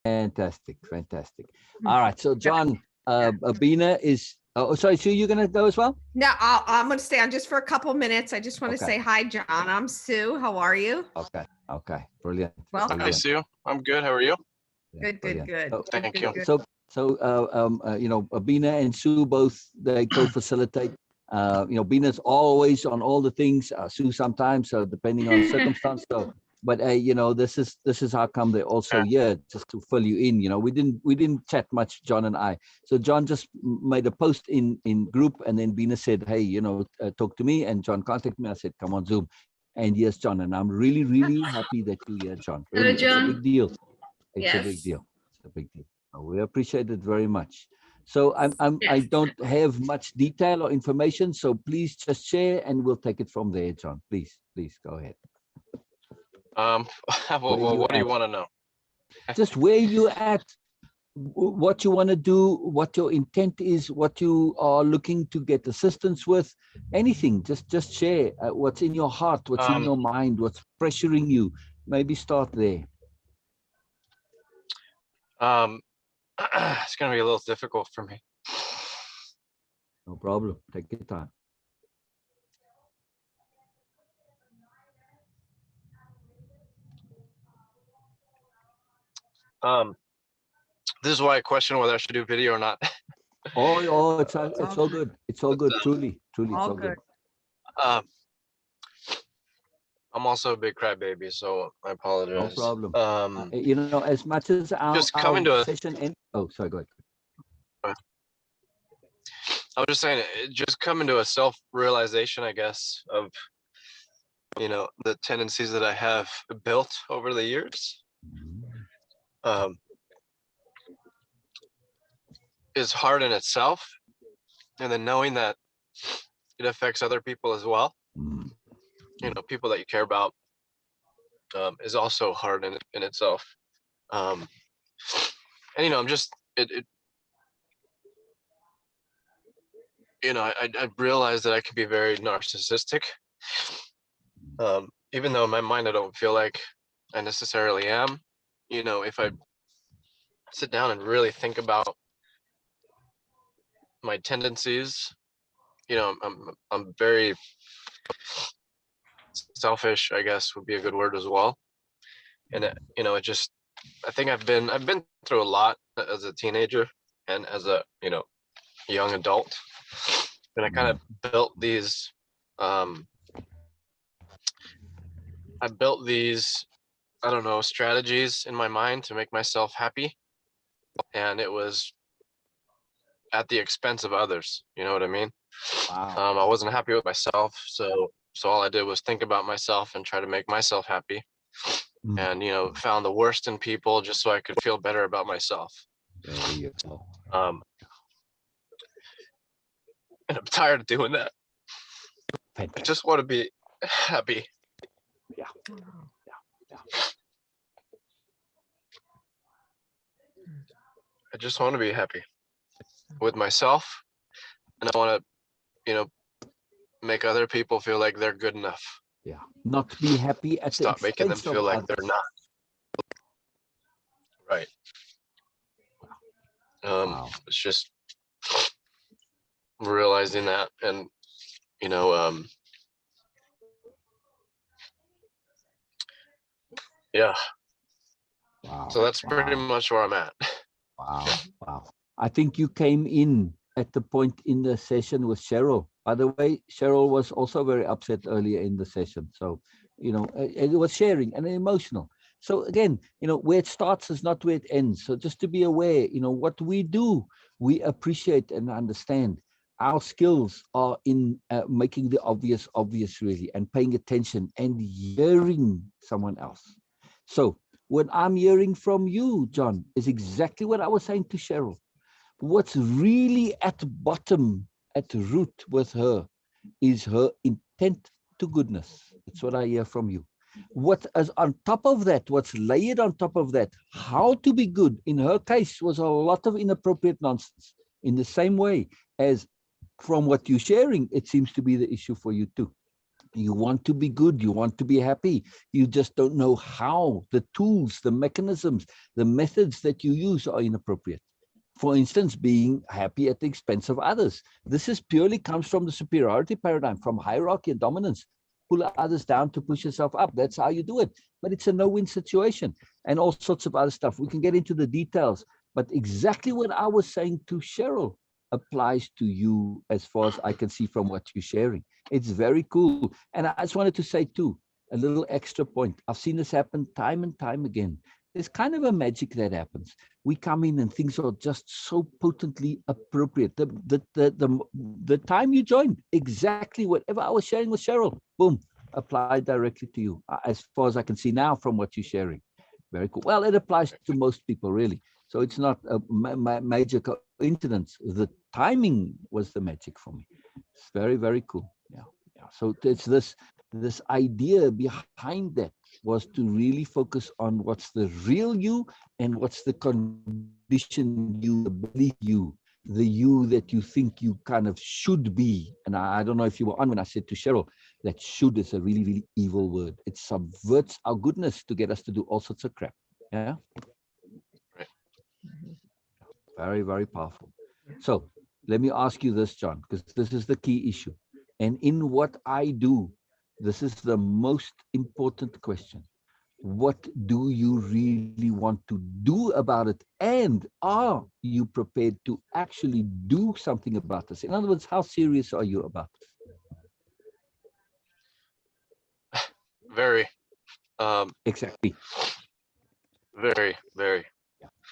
Fantastic, fantastic. All right, so John, Beena is. Oh, sorry, Sue, you're gonna go as well? No, I'm going to stay on just for a couple minutes. I just want to Okay. say hi, John. I'm Sue. How are you? Okay, brilliant. Welcome. Hi, Sue. I'm good. How are you? Yeah, Good. brilliant. So, Thank you. you know, Beena and Sue both, they co-facilitate. You know, Beena's always on all the things. Sue sometimes, so depending on circumstance. So, but you know, this is how come they're also here, just to fill you in. You know, we didn't chat much, John and I. So John just made a post in group, and then Beena said, "Hey, you know, talk to me." And John contacted me. I said, "Come on Zoom." And yes, John, and I'm really, really happy that you're here, John. Really, Hello, John. It's a big deal. It's Yes. a big deal. It's a big deal. We appreciate it very much. So I Yes. don't have much detail or information, so please just share and we'll take it from there, John. Please go ahead. Well, what do you want to know? Just where you're at, what you want to do, what your intent is, what you are looking to get assistance with, anything. Just share what's in your heart, what's in your mind, what's pressuring you. Maybe start there. It's gonna be a little difficult for me. No problem. Take your time. This is why I question whether I should do video or not. Oh, it's all good. It's all good. Truly, it's all good. I'm also a big crybaby, so I apologize. No problem. You know, as much as our session ends. Oh, sorry, go ahead. I was just saying, just coming to a self-realization, I guess, of, you know, the tendencies that I have built over the years. Is hard in itself, and then knowing that it affects other people as well, you know, people that you care about, is also hard in itself. And you know, I'm just you know, I realize that I can be very narcissistic, even though in my mind I don't feel like I necessarily am. You know, if I sit down and really think about my tendencies, you know, I'm very selfish, I guess would be a good word as well. And you know, I think I've been through a lot as a teenager and as a, you know, young adult, and I kind of built these I don't know, strategies in my mind to make myself happy, and it was at the expense of others. You know what I mean? Wow. I wasn't happy with myself, so all I did was think about myself and try to make myself happy, and you know, found the worst in people just so I could feel better about myself. There you go. And I'm tired of doing that. Fantastic. I just want to be happy. Yeah. I just want to be happy with myself, and I want to, you know, make other people feel like they're good enough. Yeah. Not be happy at Stop the making them expense feel of like others. they're not. Right. Wow. It's just realizing that, and you know, yeah. Wow. So that's pretty much where I'm at. Wow. I think you came in at the point in the session with Cheryl. By the way, Cheryl was also very upset earlier in the session. So, you know, it was sharing and emotional. So again, you know, where it starts is not where it ends. So just to be aware, you know, what we do, we appreciate and understand. Our skills are in making the obvious really, and paying attention and hearing someone else. So what I'm hearing from you, John, is exactly what I was saying to Cheryl. What's really at the bottom, at the root with her, is her intent to goodness. That's what I hear from you. What is on top of that, what's layered on top of that, how to be good, in her case, was a lot of inappropriate nonsense. In the same way as from what you're sharing, it seems to be the issue for you too. You want to be good. You want to be happy. You just don't know how. The tools, the mechanisms, the methods that you use are inappropriate. For instance, being happy at the expense of others. This is purely comes from the superiority paradigm, from hierarchy and dominance. Pull others down to push yourself up. That's how you do it. But it's a no-win situation and all sorts of other stuff. We can get into the details. But exactly what I was saying to Cheryl applies to you as far as I can see from what you're sharing. It's very cool. And I just wanted to say too, a little extra point. I've seen this happen time and time again. There's kind of a magic that happens. We come in and things are just so potently appropriate. The time you joined, exactly whatever I was sharing with Cheryl, boom, applied directly to you, as far as I can see now from what you're sharing. Very cool. Well, it applies to most people, really. So it's not a major coincidence. The timing was the magic for me. It's very, very cool. Yeah. So it's this idea behind that was to really focus on what's the real you and what's the condition you, the belief you, the you that you think you kind of should be. And I don't know if you were on when I said to Cheryl that should is a really, really evil word. It subverts our goodness to get us to do all sorts of crap. Yeah. Very, very powerful. So let me ask you this, John, because this is the key issue. And in what I do, this is the most important question. What do you really want to do about it? And are you prepared to actually do something about this? In other words, how serious are you about this? Very. Exactly. Very, very.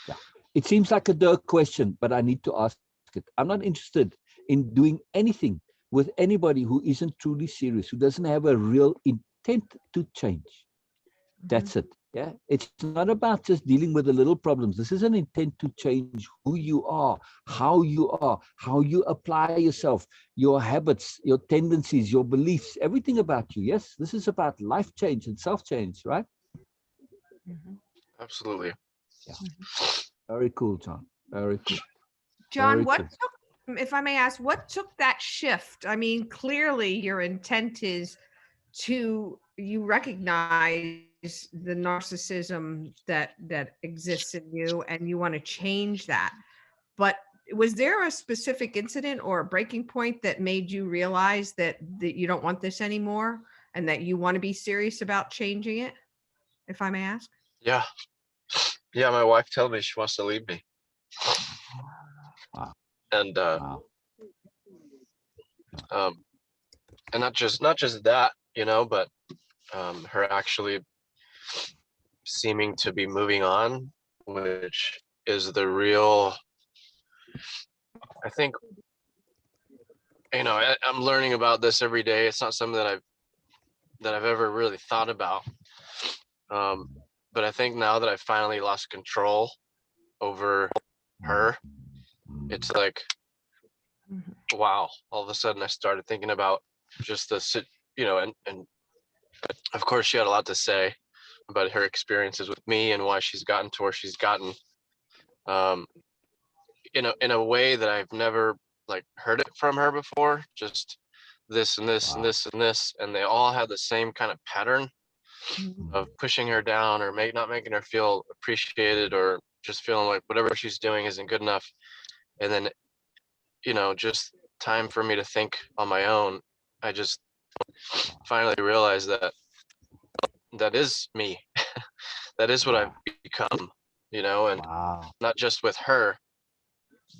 Yeah. It seems like a dirk question, but I need to ask it. I'm not interested in doing anything with anybody who isn't truly serious, who doesn't have a real intent to change. That's it. Yeah. It's not about just dealing with the little problems. This is an intent to change who you are, how you apply yourself, your habits, your tendencies, your beliefs, everything about you. Yes. This is about life change and self-change, right? Absolutely. Yeah. Very cool, John. Very cool. John, Very what cool. took, if I may ask, what took that shift? I mean, clearly your intent is you recognize the narcissism that exists in you and you want to change that. But was there a specific incident or a breaking point that made you realize that you don't want this anymore and that you want to be serious about changing it, if I may ask? Yeah. Yeah, my wife told me she wants to leave me. Wow. And Wow. and not just that, but her actually seeming to be moving on, which is the real, I think, I'm learning about this every day. It's not something that I've ever really thought about. But I think now that I've finally lost control over her, it's like, wow, all of a sudden I started thinking about just the, and of course she had a lot to say about her experiences with me and why she's gotten to where she's gotten, in a way that I've never like heard it from her before. Just this and this and this and this, and they all had the same kind of pattern of pushing her down or not making her feel appreciated, or just feeling like whatever she's doing isn't good enough. And then, just time for me to think on my own. I just finally realized that is me. That is what I've become, and not just with her,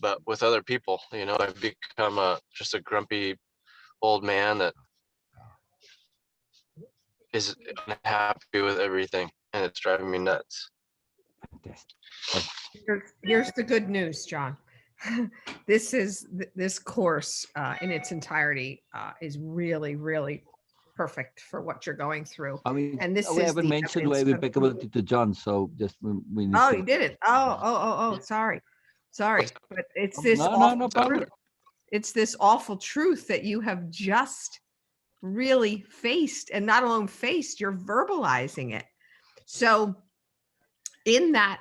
but with other people. I've become just a grumpy old man that is unhappy with everything, and it's driving me nuts. Here's the good news, John. This course in its entirety is really, really perfect for what you're going through. I mean, and this we is haven't the mentioned evidence where of- applicability to John, so just we need Oh, to. you did it. Oh, sorry. But it's this No, awful problem. truth. It's this awful truth that you have just really faced, and not alone faced, you're verbalizing it. So in that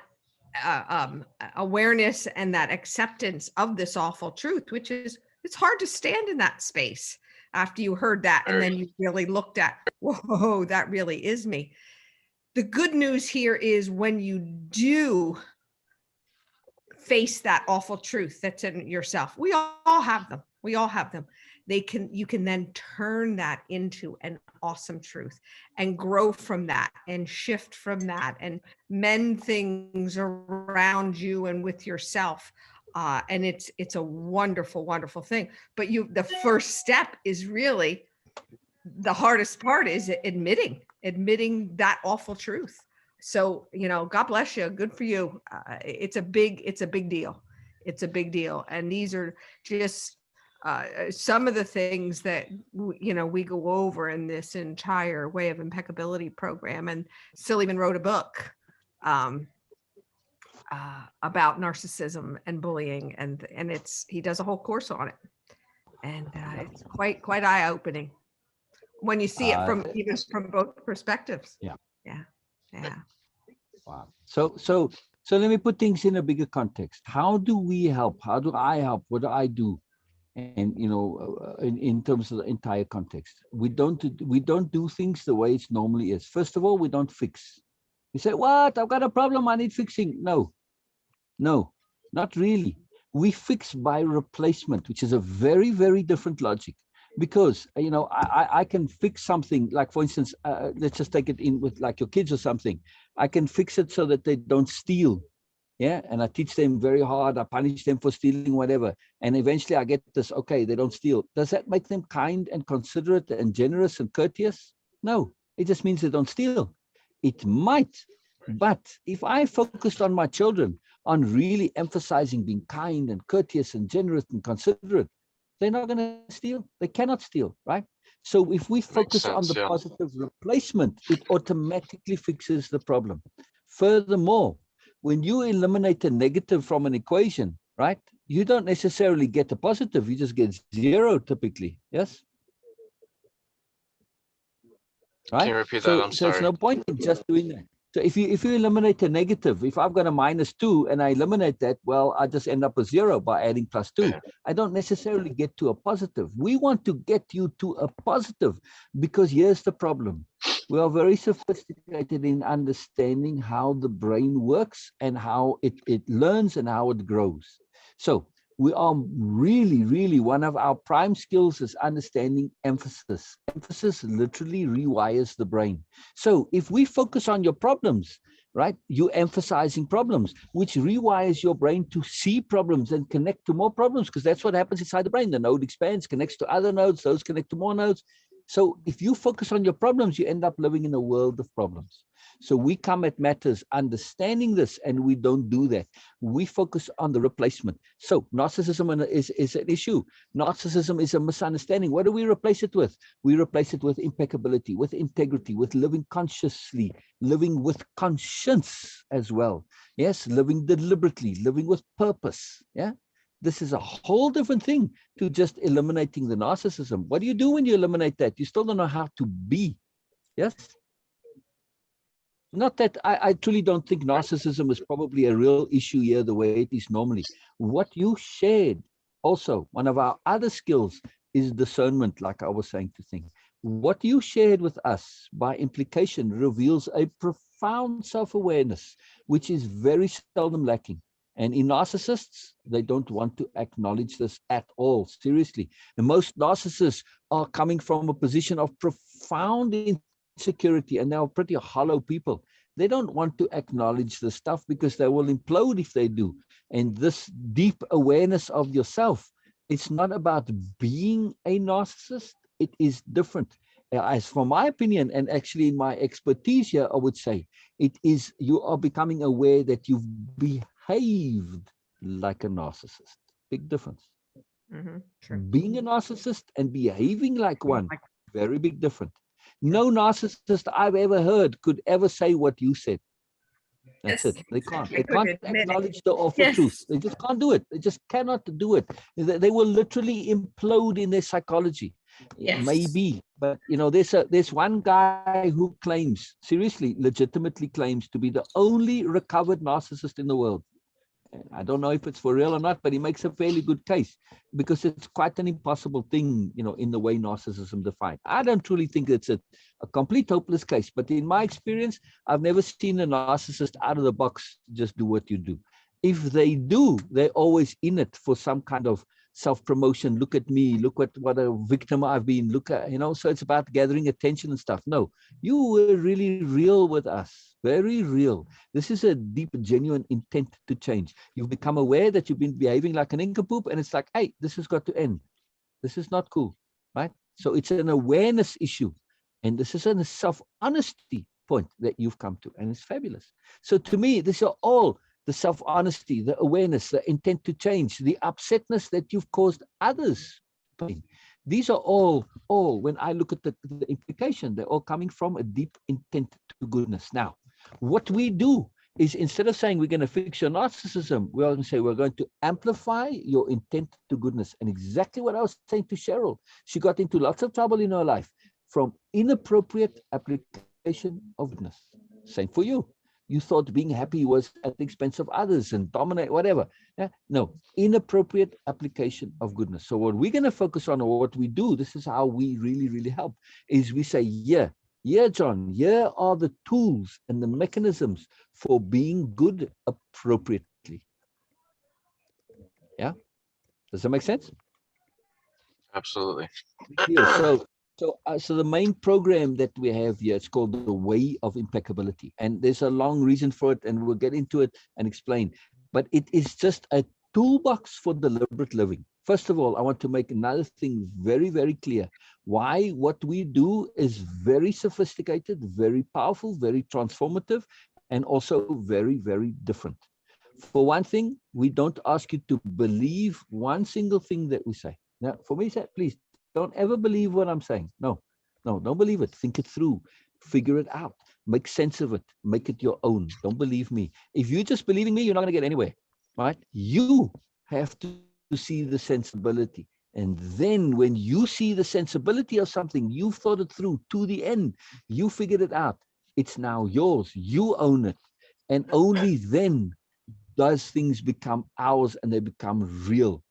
awareness and that acceptance of this awful truth, which is, it's hard to stand in that space. after you heard that, and then you really looked at, whoa, that really is me. The good news here is when you do face that awful truth that's in yourself, we all have them. We all have them. You can then turn that into an awesome truth and grow from that and shift from that and mend things around you and with yourself. And it's a wonderful, wonderful thing. But the first step is really, the hardest part is admitting that awful truth. So, God bless you. Good for you. It's a big deal. It's a big deal. And these are just some of the things that, we go over in this entire Way of Impeccability program. And Sil even wrote a book about narcissism and bullying. And he does a whole course on it. And it's quite eye-opening when you see it from both perspectives. Yeah. Wow. So let me put things in a bigger context. How do we help? How do I help? What do I do? And in terms of the entire context, we don't do things the way it normally is. First of all, we don't fix. You say, "What? I've got a problem. I need fixing." No, not really. We fix by replacement, which is a very, very different logic. Because I can fix something, like, for instance, let's just take it in with like your kids or something. I can fix it so that they don't steal, and I teach them very hard. I punish them for stealing, whatever, and eventually I get this. Okay, they don't steal. Does that make them kind and considerate and generous and courteous? No, it just means they don't steal. It might, but if I focused on my children, on really emphasizing being kind and courteous and generous and considerate, they're not going to steal. They cannot steal, right? So if we focus on the positive replacement, it automatically fixes the problem. Furthermore, when you eliminate a negative from an equation, right, you don't necessarily get a positive. You just get zero typically. Yes? Right? Can you repeat that? I'm sorry. There's no point in just doing that. So if you eliminate a negative, if I've got a -2 and I eliminate that, well, I just end up with 0 by adding +2. I don't necessarily get to a positive. We want to get you to a positive, because here's the problem. We are very sophisticated in understanding how the brain works and how it learns and how it grows. So we are really, really, one of our prime skills is understanding emphasis. Emphasis literally rewires the brain. So if we focus on your problems, right, you're emphasizing problems, which rewires your brain to see problems and connect to more problems, because that's what happens inside the brain. The node expands, connects to other nodes, those connect to more nodes. So if you focus on your problems, you end up living in a world of problems. So we come at matters understanding this, and we don't do that. We focus on the replacement. So narcissism is an issue. Narcissism is a misunderstanding. What do we replace it with? We replace it with impeccability, with integrity, with living consciously, living with conscience as well. Yes, living deliberately, living with purpose. Yeah. This is a whole different thing to just eliminating the narcissism. What do you do when you eliminate that? You still don't know how to be. Yes. Not that I truly don't think narcissism is probably a real issue here the way it is normally. What you shared also, one of our other skills is discernment, like I was saying to think. What you shared with us by implication reveals a profound self-awareness, which is very seldom lacking. And in narcissists, they don't want to acknowledge this at all, seriously. And most narcissists are coming from a position of profound insecurity, and they're pretty hollow people. They don't want to acknowledge the stuff because they will implode if they do. And this deep awareness of yourself, it's not about being a narcissist. It is different. As for my opinion, and actually in my expertise here, I would say, it is you are becoming aware that you've behaved like a narcissist. Big difference. Sure. Being a narcissist and behaving like one, very big difference. No narcissist I've ever heard could ever say what you said. That's it. They can't. They can't acknowledge the awful truth. They just can't do it. They just cannot do it. They will literally implode in their psychology. Yes. Maybe, but there's one guy who claims, seriously, legitimately claims to be the only recovered narcissist in the world. I don't know if it's for real or not, but he makes a fairly good case because it's quite an impossible thing, in the way narcissism defined. I don't truly think it's a complete hopeless case, but in my experience, I've never seen a narcissist out of the box just do what you do. If they do, they're always in it for some kind of self-promotion. Look at me, look what a victim I've been, look at, so it's about gathering attention and stuff. No, you were really real with us, very real. This is a deep, genuine intent to change. You've become aware that you've been behaving like an nincompoop, and it's like, hey, this has got to end. This is not cool, right? So it's an awareness issue, and this is a self-honesty point that you've come to, and it's fabulous. So to me, these are all the self-honesty, the awareness, the intent to change, the upsetness that you've caused others pain. These are all, when I look at the implication, they're all coming from a deep intent to goodness. Now, what we do is, instead of saying we're going to fix your narcissism, we're going to say we're going to amplify your intent to goodness. And exactly what I was saying to Cheryl, she got into lots of trouble in her life from inappropriate application of goodness. Same for you. You thought being happy was at the expense of others and dominate, whatever. Yeah? No, inappropriate application of goodness. So what we're going to focus on, or what we do, this is how we really, really help, is we say, yeah, John, here are the tools and the mechanisms for being good appropriately. Yeah? Does that make sense? Absolutely. So the main program that we have here, it's called the WOI of impeccability. And there's a long reason for it, and we'll get into it and explain. But it is just a toolbox for deliberate living. First of all, I want to make another thing very, very clear. Why what we do is very sophisticated, very powerful, very transformative, and also very, very different. For one thing, we don't ask you to believe one single thing that we say. Now, for me, please, don't ever believe what I'm saying. No, don't believe it. Think it through. Figure it out. Make sense of it. Make it your own. Don't believe me. If you're just believing me, you're not going to get anywhere, right? You have to see the sensibility. And then when you see the sensibility of something, you've thought it through to the end. You figured it out. It's now yours. You own it. And only then does things become ours and they become real.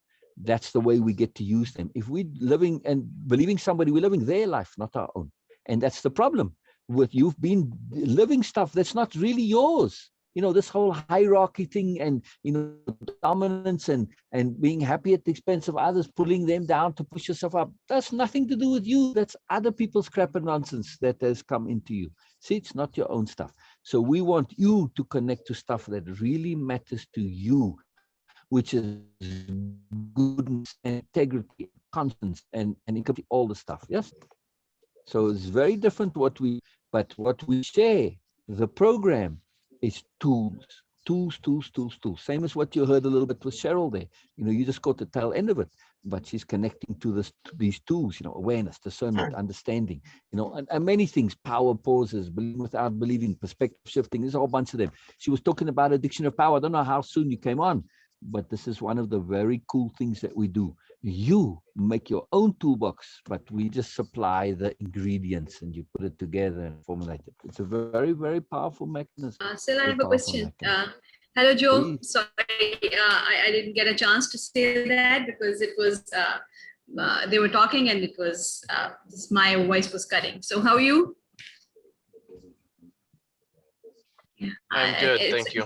That's the way we get to use them. If we're living and believing somebody, we're living their life, not our own. And that's the problem with you've been living stuff that's not really yours. This whole hierarchy thing and, dominance and being happy at the expense of others, pulling them down to push yourself up. That's nothing to do with you. That's other people's crap and nonsense that has come into you. See, it's not your own stuff. So we want you to connect to stuff that really matters to you, which is goodness and integrity, conscience, and all the stuff. Yes. So it's very different but what we share, the program is tools. Same as what you heard a little bit with Cheryl there. You just got the tail end of it, but she's connecting to these tools, awareness, discernment, understanding, and many things, power pauses, believing without believing, perspective shifting. There's a whole bunch of them. She was talking about addiction of power. I don't know how soon you came on, but this is one of the very cool things that we do. You make your own toolbox, but we just supply the ingredients and you put it together and formulate it. It's a very, very powerful mechanism. Still, I have a question. Hello, Joe. Please. Sorry, I didn't get a chance to say that because it was, they were talking and it was, my voice was cutting. So how are you? Yeah, I'm good, thank you.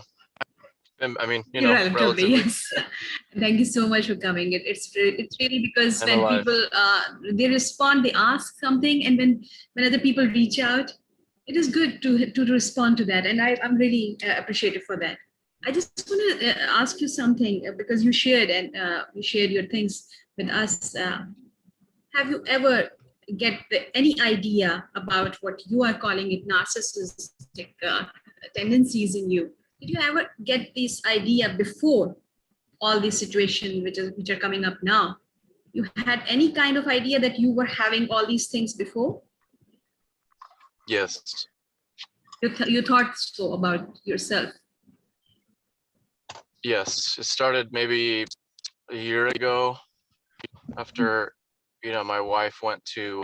I mean, relatively. Yes. Thank you so much for coming. It's really because when people they respond, they ask something, and when other people reach out, it is good to respond to that, and I'm really appreciative for that. I just want to ask you something because you shared you shared your things with us. Have you ever get any idea about what you are calling it narcissistic tendencies in you? Did you ever get this idea before all these situations which are coming up now? You had any kind of idea that you were having all these things before? Yes. You thought so about yourself? Yes, it started maybe a year ago after, my wife went to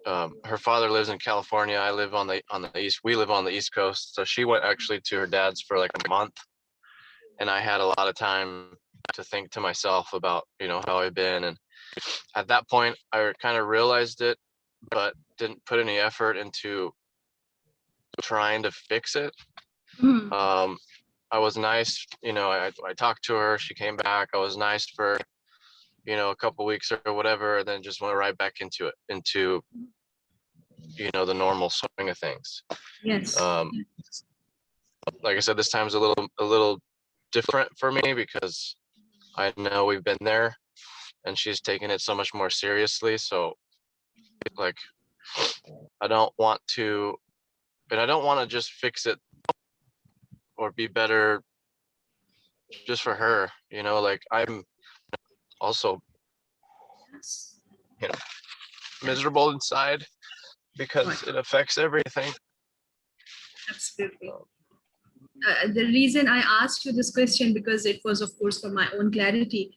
her father lives in California. I live on the east. We live on the East Coast. So she went actually to her dad's for like a month, and I had a lot of time to think to myself about, you know, how I've been. And at that point, I kind of realized it, but didn't put any effort into trying to fix it. Mhm. I was nice, you know, I talked to her, she came back. I was nice for, you know, a couple weeks or whatever, and then just went right back into it, into, you know, the normal swing of things. Yes. Like I said, this time's a little different for me because I know we've been there and she's taken it so much more seriously. So like, I don't want to, and I don't want to just fix it or be better just for her, you know, like I'm also, Yes. you know, miserable inside because it affects everything. Absolutely. The reason I asked you this question, because it was, of course, for my own clarity,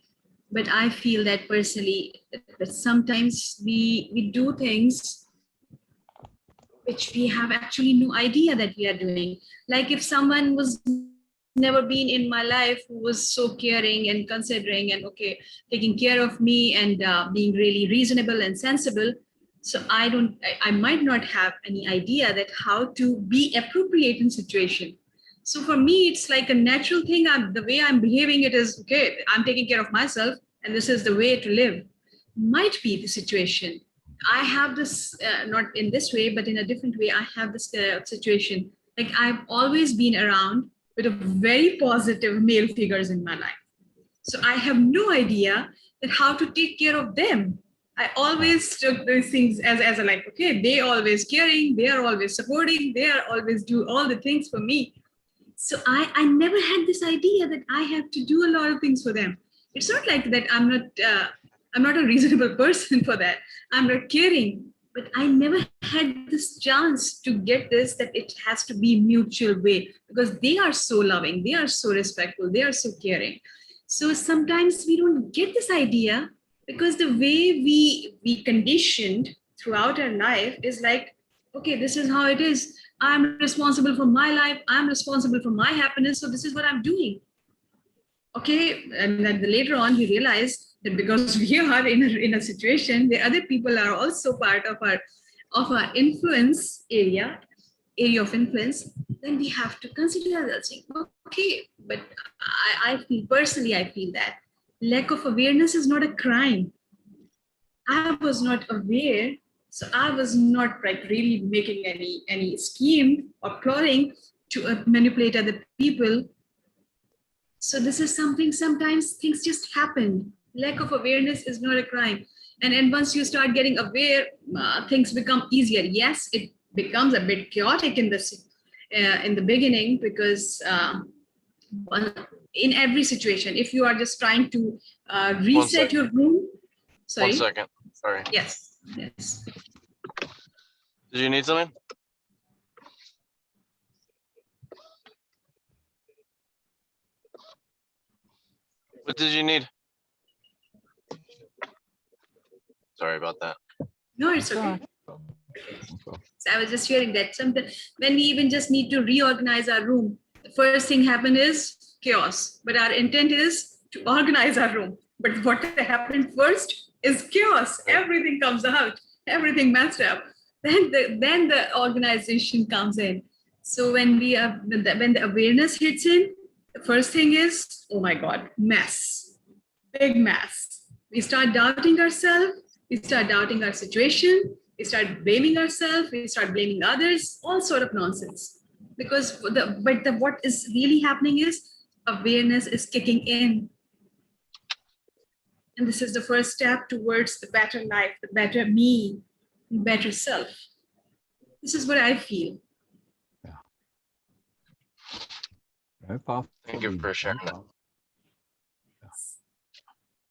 but I feel that personally, that sometimes we do things which we have actually no idea that we are doing. Like if someone was never been in my life who was so caring and considering and okay, taking care of me and being really reasonable and sensible. So I might not have any idea that how to be appropriate in situation. So for me, it's like a natural thing. The way I'm behaving, it is okay. I'm taking care of myself, and this is the way to live. Might be the situation. I have this not in this way, but in a different way. I have this situation. Like I've always been around with a very positive male figures in my life. So I have no idea that how to take care of them. I always took those things as a like, okay, they always caring, they are always supporting, they are always do all the things for me. So I never had this idea that I have to do a lot of things for them. It's not like that I'm not a reasonable person for that. I'm not caring, but I never had this chance to get this, that it has to be mutual way, because they are so loving, they are so respectful, they are so caring. So sometimes we don't get this idea because the way we conditioned throughout our life is like, okay, this is how it is. I'm responsible for my life. I'm responsible for my happiness. So this is what I'm doing. Okay, and then later on we realize that because we are in a situation where other people are also part of our influence area of influence, then we have to consider that thing. Okay, but I feel personally, I feel that lack of awareness is not a crime. I was not aware, so I was not like really making any scheme or plotting to manipulate other people. So this is something, sometimes things just happen. Lack of awareness is not a crime. And once you start getting aware, things become easier. Yes, it becomes a bit chaotic in the beginning because in every situation, if you are just trying to reset your room. Sorry. 1 second. Sorry. Yes. Yes. Did you need something? What did you need? Sorry about that. No, it's okay. So I was just hearing that sometimes when we even just need to reorganize our room, the first thing happen is chaos. But our intent is to organize our room. But what happened first is chaos. Everything comes out, everything messed up. Then the organization comes in. So when when the awareness hits in, the first thing is, oh my God, mess, big mess. We start doubting ourselves. We start doubting our situation. We start blaming ourselves. We start blaming others. All sort of nonsense. Because what is really happening is awareness is kicking in, and this is the first step towards the better life, the better me, better self. This is what I feel. Yeah. Very powerful. Thank you for sharing that.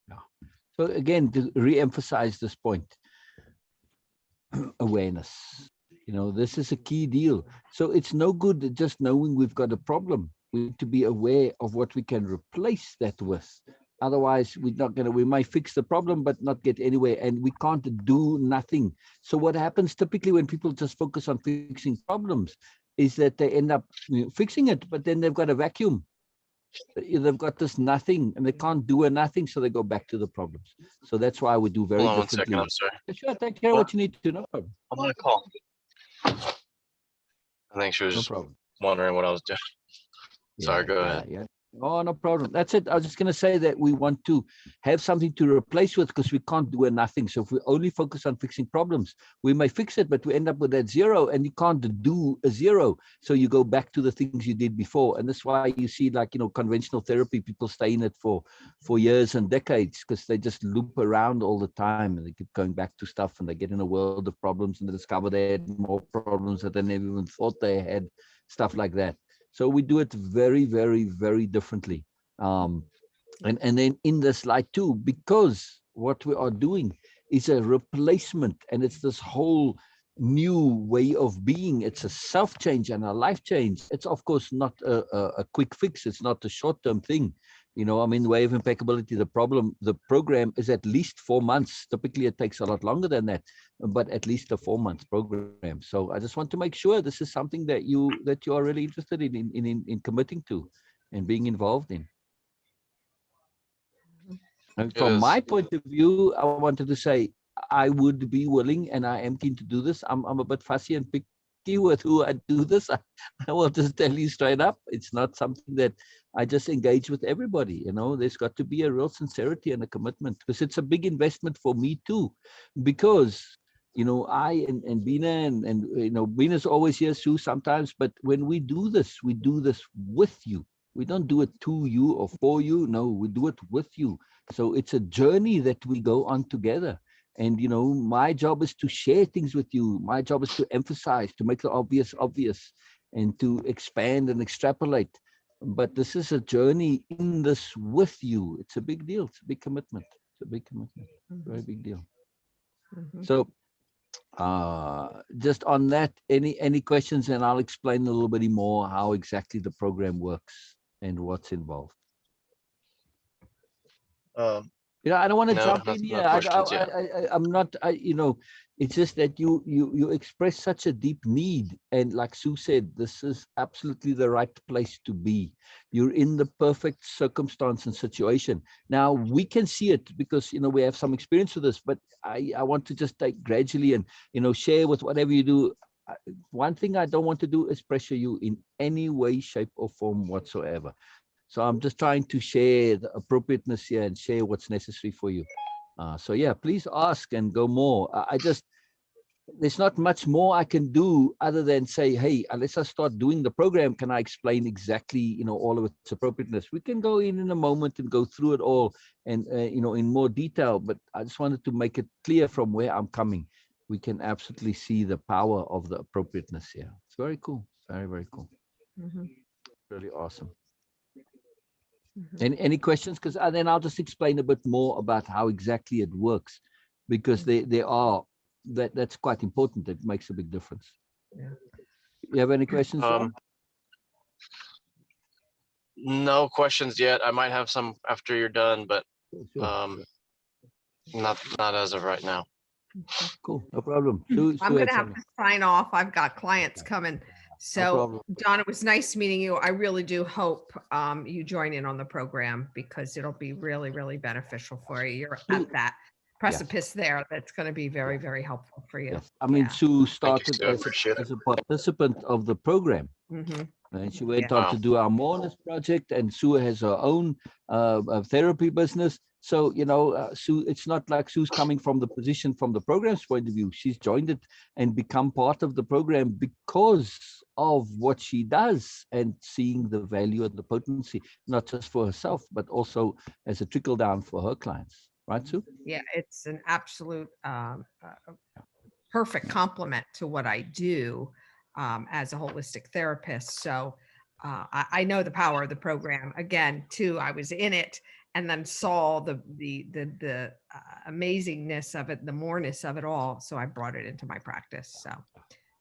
Yeah. So again, to re-emphasize this point, awareness. You know, this is a key deal. So it's no good just knowing we've got a problem. We need to be aware of what we can replace that with. Otherwise, we're not going to, we might fix the problem, but not get anywhere, and we can't do nothing. So what happens typically when people just focus on fixing problems is that they end up fixing it, but then they've got a vacuum. They've got this nothing and they can't do a nothing. So they go back to the problems. So that's why we do very Hold on 1 differently. second. I'm sorry. Sure, take care of what you need to, no problem. I'm on a call. I think she was No just problem. wondering what I was doing. Sorry, go ahead. Yeah. Oh, no problem. That's it. I was just going to say that we want to have something to replace with, because we can't do a nothing. So if we only focus on fixing problems, we may fix it, but we end up with that zero, and you can't do a zero. So you go back to the things you did before. And that's why you see, like, conventional therapy, people stay in it for years and decades, because they just loop around all the time, and they keep going back to stuff, and they get in a world of problems, and they discover they had more problems that they never even thought they had, stuff like that. So we do it very, very, very differently. And then in this light too, because what we are doing is a replacement, and it's this whole new way of being. It's a self change and a life change. It's of course not a quick fix. It's not a short-term thing. I mean, the way of impeccability, the program is at least 4 months. Typically it takes a lot longer than that, but at least a 4-month program. So I just want to make sure this is something that you are really interested in committing to and being involved in. And from my point of view, I wanted to say I would be willing, and I am keen to do this. I'm a bit fussy and picky with who I do this. I will just tell you straight up, it's not something that I just engage with everybody. There's got to be a real sincerity and a commitment, because it's a big investment for me too. Because I and Beena and Beena's always here, Sue, sometimes, but when we do this with you. We don't do it to you or for you. No, we do it with you. So it's a journey that we go on together. And, my job is to share things with you. My job is to emphasize, to make the obvious, and to expand and extrapolate. But this is a journey in this with you. It's a big deal. It's a big commitment. Very big deal. So just on that, any questions, and I'll explain a little bit more how exactly the program works and what's involved. I don't want to jump in here. I'm not, it's just that you express such a deep need. And like Sue said, this is absolutely the right place to be. You're in the perfect circumstance and situation. Now we can see it because, we have some experience with this, but I want to just take gradually and, share with whatever you do. One thing I don't want to do is pressure you in any way, shape or form whatsoever. So I'm just trying to share the appropriateness here and share what's necessary for you. So yeah, please ask and go more. There's not much more I can do other than say, hey, unless I start doing the program, can I explain exactly, all of its appropriateness? We can go in a moment and go through it all and, in more detail, but I just wanted to make it clear from where I'm coming. We can absolutely see the power of the appropriateness here. It's very cool. Very, very cool. Really awesome. Any questions? Because then I'll just explain a bit more about how exactly it works, because that's quite important. It makes a big difference. Yeah. You have any questions? No questions yet. I might have some after you're done, but not as of right now. Cool, no problem. I'm gonna have to sign off. I've got clients coming. So, Don, it was nice meeting you. I really do hope you join in on the program, because it'll be really, really beneficial for you. You're at that precipice there. That's going to be very, very helpful for you. Yes. I mean, Sue started as a participant of the program. And she went on to do our Mourners project, and Sue has her own therapy business. So, Sue, it's not like Sue's coming from the position from the program's point of view. She's joined it and become part of the program because of what she does and seeing the value and the potency, not just for herself, but also as a trickle down for her clients. Right, Sue? Yeah, it's an absolute perfect complement to what I do as a holistic therapist. So I know the power of the program. Again, too, I was in it and then saw the amazingness of it, the moreness of it all. So I brought it into my practice. So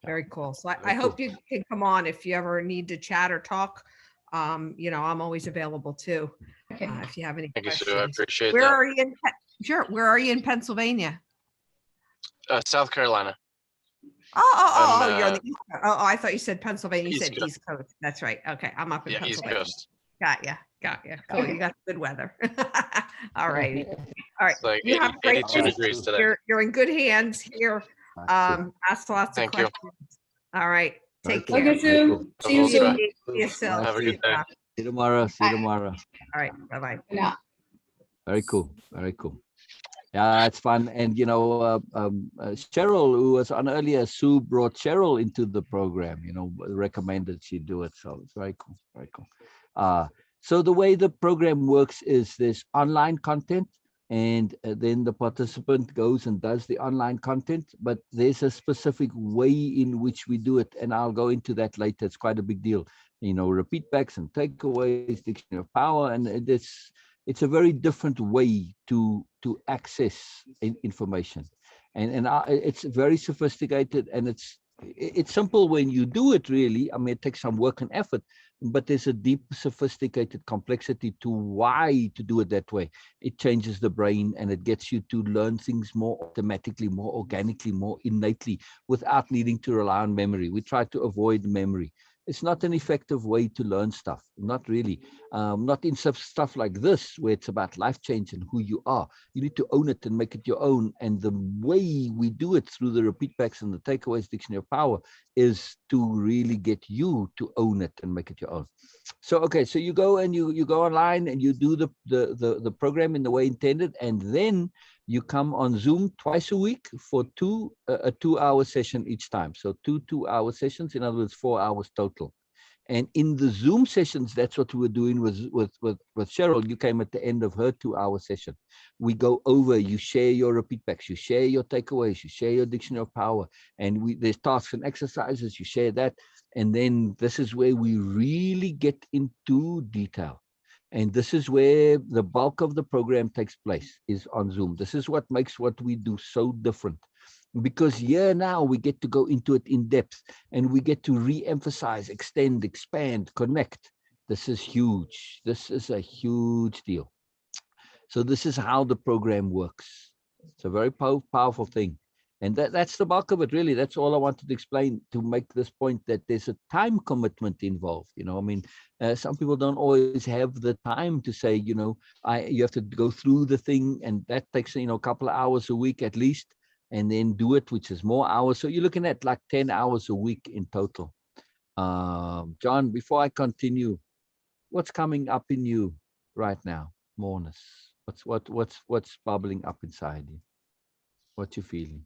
very cool. So I hope you can come on if you ever need to chat or talk. I'm always available too. Okay. If you have any Thank you, questions. Sue. I appreciate Where that. are you in? Sure. Where are you in Pennsylvania? South Carolina. You're on the East Coast. Oh, I thought you said Pennsylvania. You East said Coast. East Coast. That's right. Okay, I'm up in Yeah, East Pennsylvania. Coast. Got ya. Cool. You got good weather. All right. All right. It's like You 80, have a great 82 day. degrees today. You're in good hands here. Ask lots of Thank you. questions. All right. Take Okay. care. Okay, Sue. See you We'll try. soon. See you soon. Have a good day. See you tomorrow. See you tomorrow. All right. Bye-bye. Yeah. Very cool. Very cool. Yeah, it's fun. And, you know, Cheryl, who was on earlier, Sue brought Cheryl into the program, you know, recommended she do it. So it's very cool. Very cool. So the way the program works is there's online content, and then the participant goes and does the online content, but there's a specific way in which we do it. And I'll go into that later. It's quite a big deal, you know, repeat backs and takeaways, dictionary of power. And it's a very different way to access information, and it's very sophisticated, and it's simple when you do it. Really, I mean, it takes some work and effort, but there's a deep, sophisticated complexity to why to do it that way. It changes the brain, and it gets you to learn things more automatically, more organically, more innately, without needing to rely on memory. We try to avoid memory. It's not an effective way to learn stuff, not really. Not in stuff like this, where it's about life change and who you are. You need to own it and make it your own. And the way we do it through the repeat backs and the takeaways dictionary of power is to really get you to own it and make it your own. So, okay, so you go and you go online and you do the program in the way intended, and then you come on Zoom twice a week for a 2-hour session each time. So 2-hour sessions, in other words, 4 hours total. And in the Zoom sessions, that's what we were doing with Cheryl. You came at the end of her 2-hour session. We go over, you share your repeat backs, you share your takeaways, you share your dictionary of power, and there's tasks and exercises, you share that. And then this is where we really get into detail. And this is where the bulk of the program takes place, is on Zoom. This is what makes what we do so different. Because here now we get to go into it in depth, and we get to re-emphasize, extend, expand, connect. This is huge. This is a huge deal. So this is how the program works. It's a very powerful thing. And that's the bulk of it, really. That's all I wanted to explain, to make this point that there's a time commitment involved. You know, I mean, some people don't always have the time to say, you know, you have to go through the thing, and that takes, you know, a couple of hours a week at least, and then do it, which is more hours. So you're looking at like 10 hours a week in total. John, before I continue, what's coming up in you right now, Mornis? What's bubbling up inside you? What you feeling?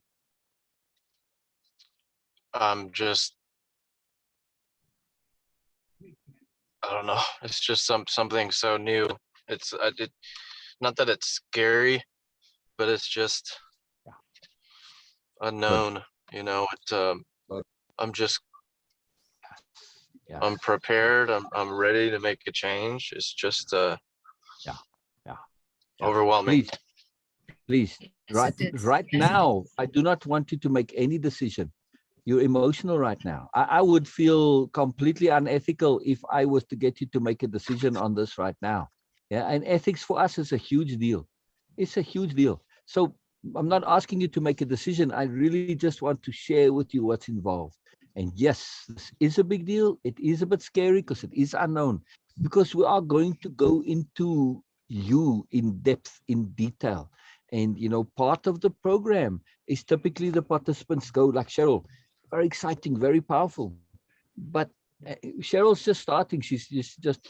I'm just, I don't know. It's just something so new. It's not that it's scary, but it's just unknown. You know, I'm just, Yeah. I'm prepared. I'm ready to make a change. It's just overwhelming. Please, Yes, it is. right Yes, it now, I do not want you to make any decision. You're emotional right now. I would feel completely unethical if I was to get you to make a decision on this right now. Yeah, and ethics for us is a huge deal. It's a huge deal. So I'm not asking you to make a decision. I really just want to share with you what's involved. And yes, this is a big deal. It is a bit scary because it is unknown, because we are going to go into you in depth, in detail. And, you know, part of the program is typically the participants go like Cheryl, very exciting, very powerful. But Cheryl's just starting. She's just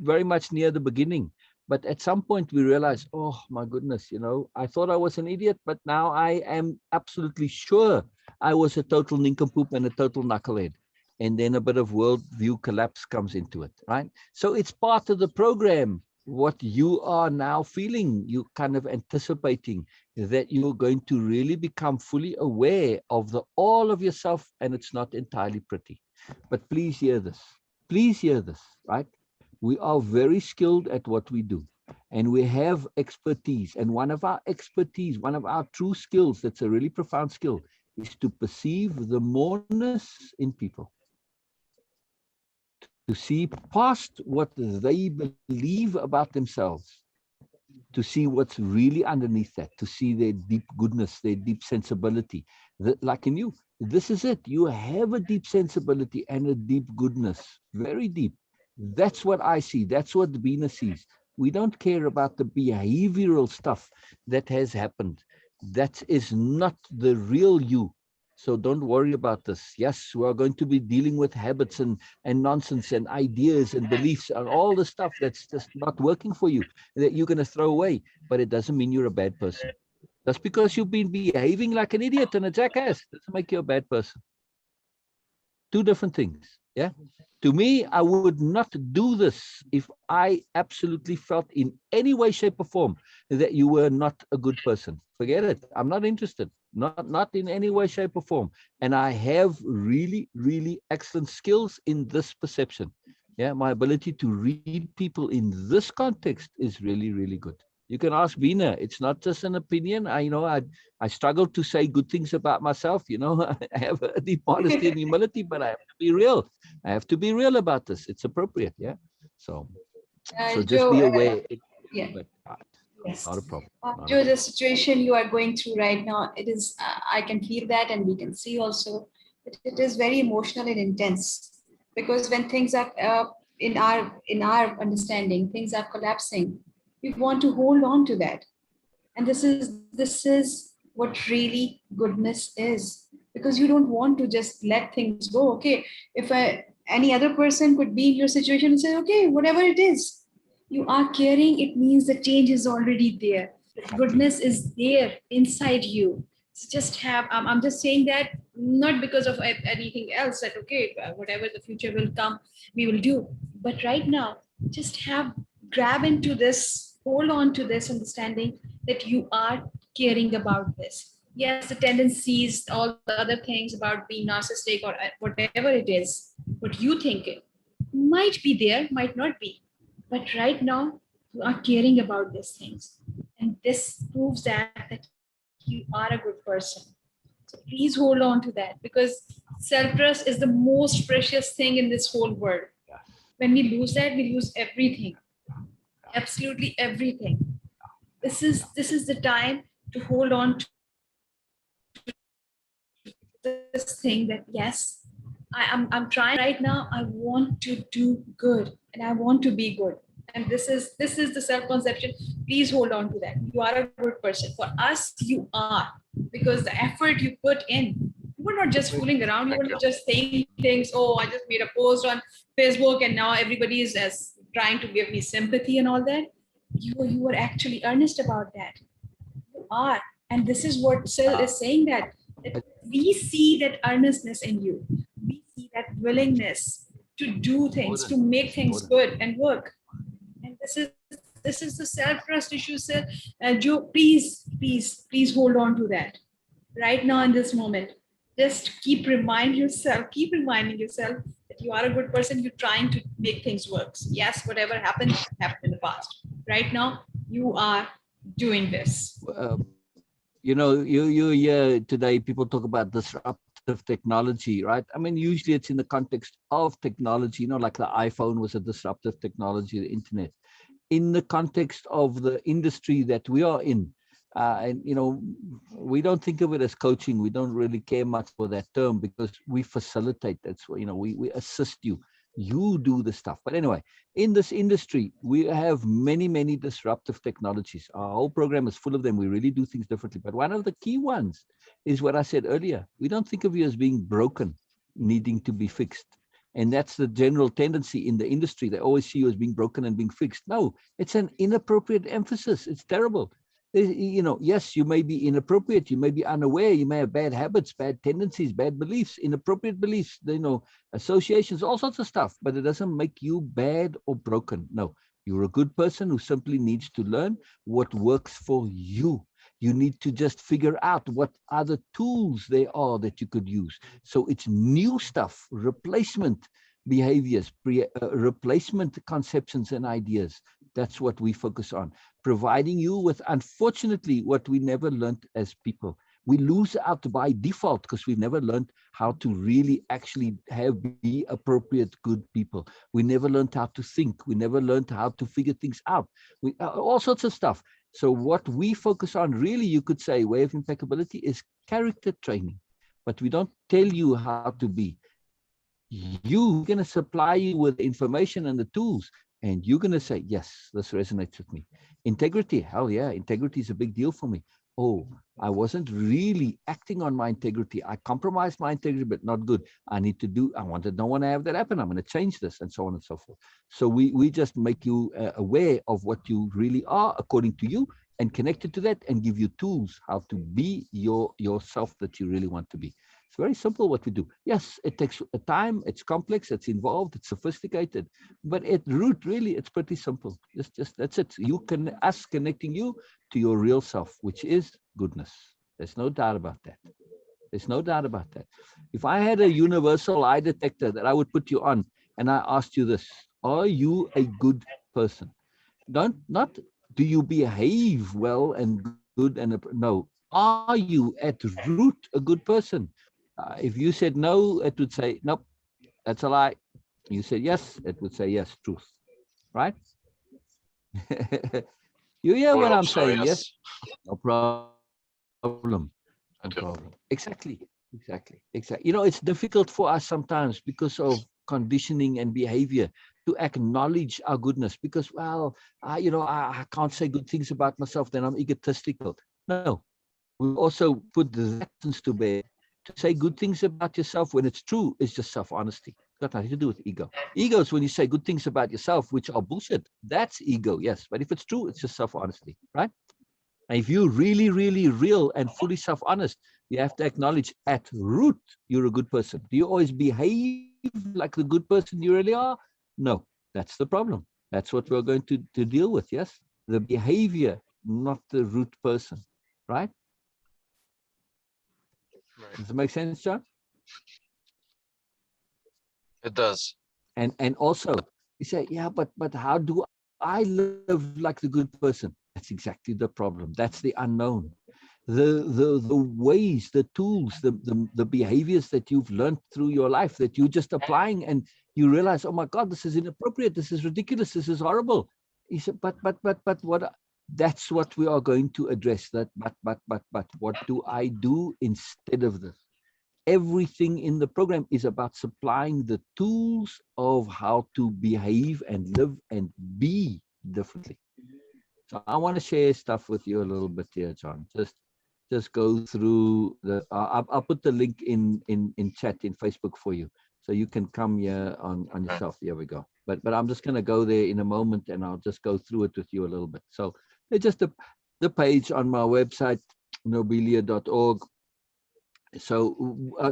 very much near the beginning. But at some point we realize, oh my goodness, you know, I thought I was an idiot, but now I am absolutely sure I was a total nincompoop and a total knucklehead. And then a bit of worldview collapse comes into it, right? So it's part of the program. What you are now feeling, you kind of anticipating that you're going to really become fully aware of all of yourself, and it's not entirely pretty. But please hear this. Please hear this, right? We are very skilled at what we do, and we have expertise. And one of our expertise, one of our true skills, that's a really profound skill, is to perceive the moreness in people. to see past what they believe about themselves, to see what's really underneath that, to see their deep goodness, their deep sensibility. Like in you, this is it. You have a deep sensibility and a deep goodness, very deep. That's what I see. That's what Beena sees. We don't care about the behavioral stuff that has happened. That is not the real you. So don't worry about this. Yes, we are going to be dealing with habits and nonsense and ideas and beliefs and all the stuff that's just not working for you, that you're going to throw away. But it doesn't mean you're a bad person. Just because you've been behaving like an idiot and a jackass doesn't make you a bad person. Two different things. Yeah. To me, I would not do this if I absolutely felt in any way, shape, or form that you were not a good person. Forget it. I'm not interested. Not in any way, shape, or form. And I have really, really excellent skills in this perception. Yeah, my ability to read people in this context is really, really good. You can ask Beena. It's not just an opinion. I struggle to say good things about myself. I have a deep honesty and humility, but I have to be real. I have to be real about this. It's appropriate. Yeah. So just Joe, be aware. yeah. But Yes. not a problem. Joe, the situation you are going through right now, it is, I can feel that, and we can see also that it is very emotional and intense, because when things are in our understanding, things are collapsing, we want to hold on to that. And this is what really goodness is, because you don't want to just let things go. Okay, if any other person could be in your situation and say, okay, whatever it is, you are caring, it means the change is already there. Goodness is there inside you. So just have, I'm just saying that not because of anything else, that okay, whatever the future will come, we will do. But right now, just grab into this, hold on to this understanding that you are caring about this. Yes, the tendencies, all the other things about being narcissistic or whatever it is, what you think it might be there, might not be. But right now, you are caring about these things. And this proves that you are a good person. So please hold on to that, because self-trust is the most precious thing in this whole world. When we lose that, we lose everything. Absolutely everything. This is the time to hold on to this thing that yes, I'm trying right now. I want to do good and I want to be good. And this is the self-conception. Please hold on to that. You are a good person. For us, you are, because the effort you put in, you were not just fooling around. You were not just saying things. Oh, I just made a post on Facebook and now everybody is as trying to give me sympathy and all that. You were actually earnest about that. You are. And this is what Sil is saying, that we see that earnestness in you. We see that willingness to do things, to make things good and work. And this is the self-trust issue, Sil. Joe, please hold on to that right now in this moment. Just keep reminding yourself that you are a good person. You're trying to make things work. Yes, whatever happened in the past. Right now, you are doing this. You today people talk about disruptive technology, right? I mean, usually it's in the context of technology, like the iPhone was a disruptive technology, the internet. In the context of the industry that we are in, and we don't think of it as coaching. We don't really care much for that term, because we facilitate. That's what we assist you. You do the stuff. But anyway, in this industry, we have many disruptive technologies. Our whole program is full of them. We really do things differently. But one of the key ones is what I said earlier. We don't think of you as being broken, needing to be fixed. And that's the general tendency in the industry. They always see you as being broken and being fixed. No, it's an inappropriate emphasis. It's terrible. Yes, you may be inappropriate. You may be unaware. You may have bad habits, bad tendencies, bad beliefs, inappropriate beliefs, associations, all sorts of stuff. But it doesn't make you bad or broken. No, you're a good person who simply needs to learn what works for you. You need to just figure out what other tools there are that you could use. So it's new stuff, replacement behaviors, replacement conceptions and ideas. That's what we focus on, providing you with, unfortunately, what we never learned as people. We lose out by default because we've never learned how to really actually be appropriate, good people. We never learned how to think. We never learned how to figure things out. All sorts of stuff. So what we focus on, really, you could say, way of impeccability is character training. But we don't tell you how to be. You're going to supply you with the information and the tools, and you're going to say, yes, this resonates with me. Integrity, hell yeah, integrity is a big deal for me. Oh, I wasn't really acting on my integrity. I compromised my integrity, but not good. I don't want to have that happen. I'm going to change this, and so on and so forth. So we just make you aware of what you really are according to you, and connected to that, and give you tools how to be yourself that you really want to be. It's very simple what we do. Yes, it takes a time, it's complex, it's involved, it's sophisticated, but at root, really, it's pretty simple. Just that's it. Us connecting you to your real self, which is goodness. There's no doubt about that. There's no doubt about that. If I had a universal lie detector that I would put you on, and I asked you this, are you a good person? Not do you behave well and good, no. Are you at root a good person? If you said no, it would say, nope, that's a lie. You said yes, it would say yes, truth. Right? You hear what I'm saying, yes? No problem. No problem. Exactly. You know, it's difficult for us sometimes because of conditioning and behavior to acknowledge our goodness, because, well, I can't say good things about myself, then I'm egotistical. No, we also put that to bear. To say good things about yourself when it's true is just self-honesty. It's got nothing to do with ego. Ego is when you say good things about yourself, which are bullshit. That's ego, yes. But if it's true, it's just self-honesty, right? And if you're really, really real and fully self-honest, you have to acknowledge at root, you're a good person. Do you always behave like the good person you really are? No, that's the problem. That's what we're going to deal with, yes? The behavior, not the root person, right? Does it make sense, John? It does. And also, you say, yeah, but how do I live like the good person? That's exactly the problem. That's the unknown. The ways, the tools, the behaviors that you've learned through your life that you're just applying, and you realize, oh my God, this is inappropriate, this is ridiculous, this is horrible. He said, but what? That's what we are going to address. That but what do I do instead of this? Everything in the program is about supplying the tools of how to behave and live and be differently. So I want to share stuff with you a little bit here, John. Just go through the. I'll put the link in chat in Facebook for you, so you can come here on yourself. There we go. But I'm just going to go there in a moment, and I'll just go through it with you a little bit. So it's just the page on my website, nobelia.org. So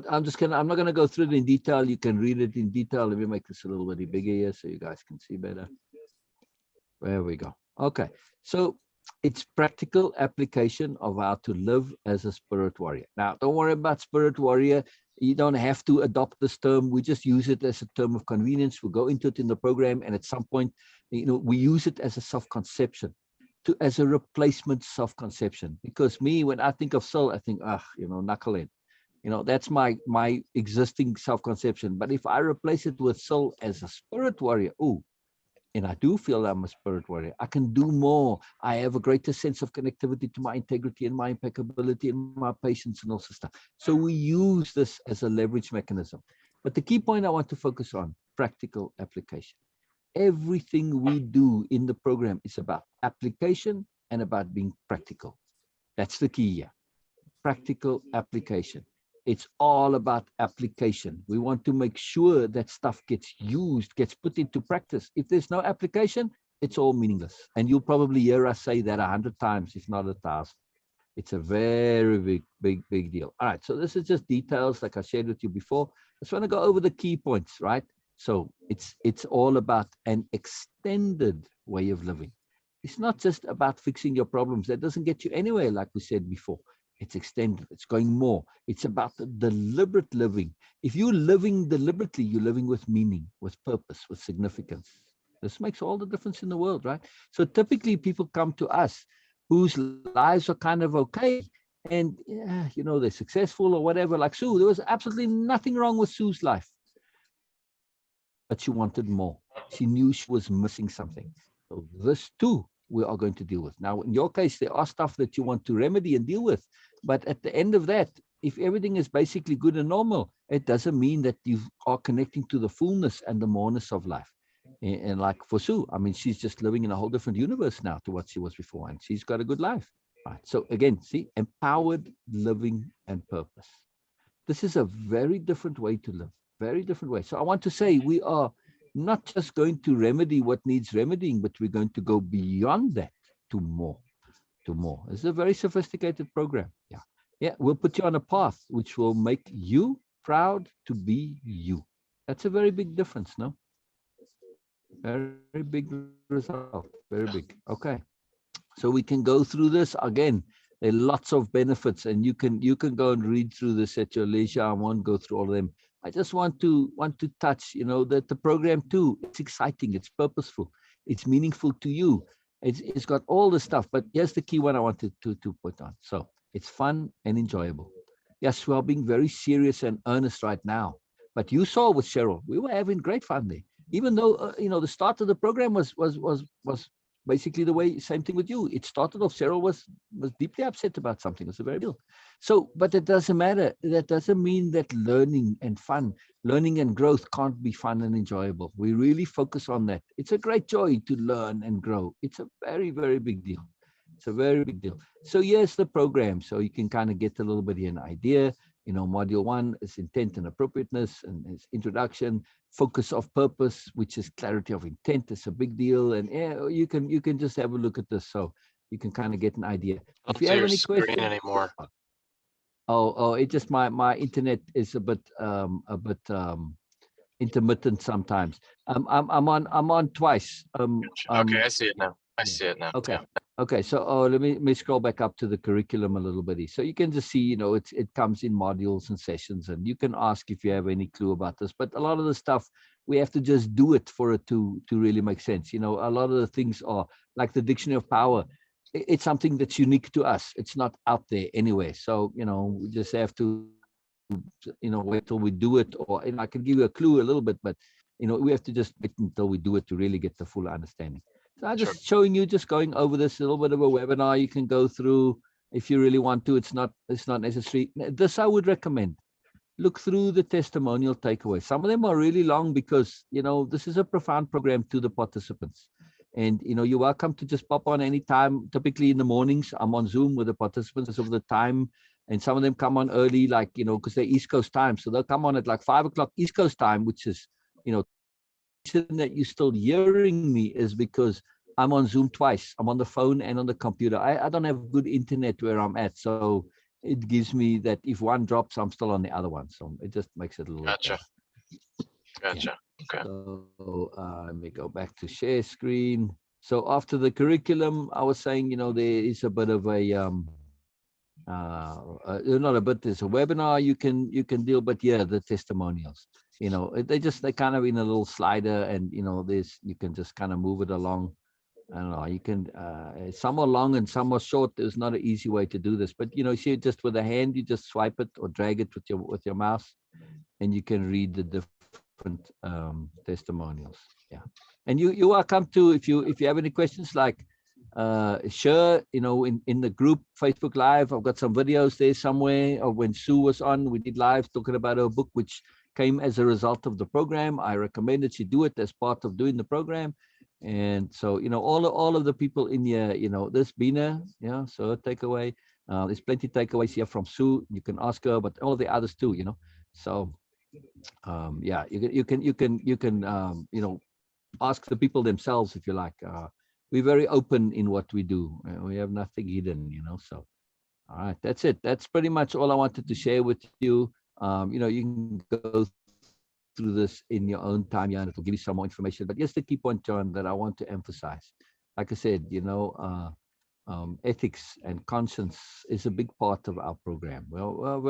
I'm not gonna go through it in detail. You can read it in detail. Let me make this a little bit bigger here so you guys can see better. There we go. Okay, so it's practical application of how to live as a spirit warrior. Now, don't worry about spirit warrior. You don't have to adopt this term. We just use it as a term of convenience. We'll go into it in the program, and at some point, we use it as a self-conception, as a replacement self-conception. Because when I think of soul, I think, knucklehead. That's my existing self-conception. But if I replace it with soul as a spirit warrior, and I do feel I'm a spirit warrior, I can do more. I have a greater sense of connectivity to my integrity and my impeccability and my patience and all this stuff. So we use this as a leverage mechanism. But the key point I want to focus on, practical application. Everything we do in the program is about application and about being practical. That's the key here. Practical application. It's all about application. We want to make sure that stuff gets used, gets put into practice. If there's no application, it's all meaningless. And you'll probably hear us say that 100 times, if not 1,000. It's a very big deal. All right, so this is just details like I shared with you before. I just want to go over the key points, right? So it's all about an extended way of living. It's not just about fixing your problems. That doesn't get you anywhere, like we said before. It's extended. It's going more. It's about the deliberate living. If you're living deliberately, you're living with meaning, with purpose, with significance. This makes all the difference in the world, right? So typically people come to us whose lives are kind of okay, And yeah, you know, they're successful or whatever. Like Sue, there was absolutely nothing wrong with Sue's life, but she wanted more. She knew she was missing something. So this too, we are going to deal with. Now, in your case, there are stuff that you want to remedy and deal with. But at the end of that, if everything is basically good and normal, it doesn't mean that you are connecting to the fullness and the moreness of life. And like for Sue, I mean, she's just living in a whole different universe now to what she was before, and she's got a good life. Right. So again, see, empowered living and purpose. This is a very different way to live, very different way. So I want to say we are not just going to remedy what needs remedying, but we're going to go beyond that to more, to more. It's a very sophisticated program. Yeah. Yeah. We'll put you on a path which will make you proud to be you. That's a very big difference, no? Very big result. Very big. Okay. So we can go through this again. There are lots of benefits, and you can go and read through this at your leisure. I won't go through all of them. I just want to touch, you know, that the program too, it's exciting, it's purposeful, it's meaningful to you. It's got all the stuff, but here's the key one I wanted to put on. So it's fun and enjoyable. Yes, we are being very serious and earnest right now, but you saw with Cheryl, we were having great fun there. Even though you know, the start of the program was basically the way, same thing with you. It started off, Cheryl was deeply upset about something. It was a very deal. So, but it doesn't matter. That doesn't mean that learning and fun, learning and growth can't be fun and enjoyable. We really focus on that. It's a great joy to learn and grow. It's a very, very big deal. It's a very big deal. So here's the program. So you can kind of get a little bit of an idea. You know, module 1 is intent and appropriateness, and it's introduction. Focus of purpose, which is clarity of intent. It's a big deal. And yeah, you can just have a look at this, so you can kind of get an idea. Don't If you see have your any screen questions, anymore. it just my internet is a bit intermittent sometimes. I'm on twice. Okay, I see it now. I Yeah. see it now. Okay. Yeah. Okay. So let me scroll back up to the curriculum a little bit. So you can just see, you know, it comes in modules and sessions, and you can ask if you have any clue about this. But a lot of the stuff, we have to just do it for it to really make sense. You know, a lot of the things are like the dictionary of power. It's something that's unique to us. It's not out there anyway. So, you know, we just have to, you know, wait till we do it. Or, you know, I can give you a clue a little bit, but, you know, we have to just wait until we do it to really get the full understanding. So I'm Sure. just showing you, just going over this, a little bit of a webinar you can go through if you really want to. It's not necessary. This I would recommend. Look through the testimonial takeaways. Some of them are really long because, you know, this is a profound program to the participants. And, you know, you're welcome to just pop on anytime. Typically in the mornings, I'm on Zoom with the participants because of the time. And some of them come on early, like, you know, because they're East Coast time. So they'll come on at like 5 o'clock East Coast time, which is, you know, the reason that you're still hearing me is because I'm on Zoom twice. I'm on the phone and on the computer. I don't have good internet where I'm at. So it gives me that if one drops, I'm still on the other one. So it just makes it a little Gotcha. better. Gotcha. Okay. So let me go back to share screen. So after the curriculum, I was saying, you know, there is a bit of a not a bit. There's a webinar you can deal, but yeah, the testimonials. You know, they kind of in a little slider, and you know, you can just kind of move it along. I don't know. You can some are long and some are short. There's not an easy way to do this, but you know, see, just with a hand, you just swipe it or drag it with your mouse, and you can read the different testimonials. Yeah, and you're welcome to, if you have any questions, like sure, you know, in the group Facebook Live, I've got some videos there somewhere of when Sue was on. We did live talking about her book, which came as a result of the program. I recommended she do it as part of doing the program. And so, you know, all of the people in here, you know, this Beena, yeah, so takeaway. There's plenty takeaways here from Sue. You can ask her, but all of the others too, you know. So yeah, you can you know, ask the people themselves if you like. We're very open in what we do. We have nothing hidden, you know. So all right, that's it. That's pretty much all I wanted to share with you. You know, you can go through this in your own time, yeah, and it'll give you some more information. But here's the key point, John, that I want to emphasize. Like I said, you know, ethics and conscience is a big part of our program. Well,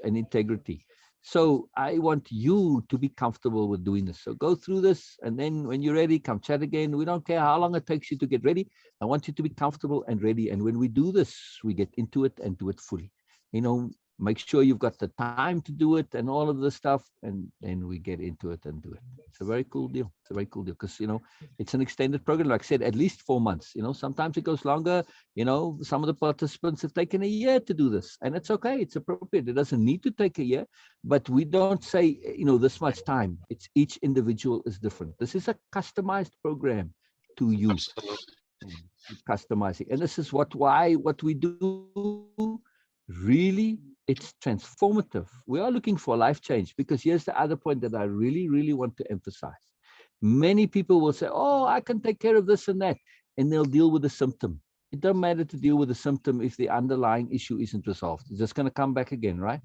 and integrity. So I want you to be comfortable with doing this. So go through this, and then when you're ready, come chat again. We don't care how long it takes you to get ready. I want you to be comfortable and ready. And when we do this, we get into it and do it fully. make sure you've got the time to do it and all of this stuff. And then we get into it and do it. It's a very cool deal. It's a very cool deal because, it's an extended program. Like I said, at least 4 months, sometimes it goes longer. Some of the participants have taken a year to do this, and it's okay. It's appropriate. It doesn't need to take a year, but we don't say, this much time. It's each individual is different. This is a customized program to you. Absolutely. Customizing. And this is what we do really, it's transformative. We are looking for life change, because here's the other point that I really, really want to emphasize. Many people will say, oh, I can take care of this and that, and they'll deal with the symptom. It doesn't matter to deal with the symptom if the underlying issue isn't resolved. It's just going to come back again, right?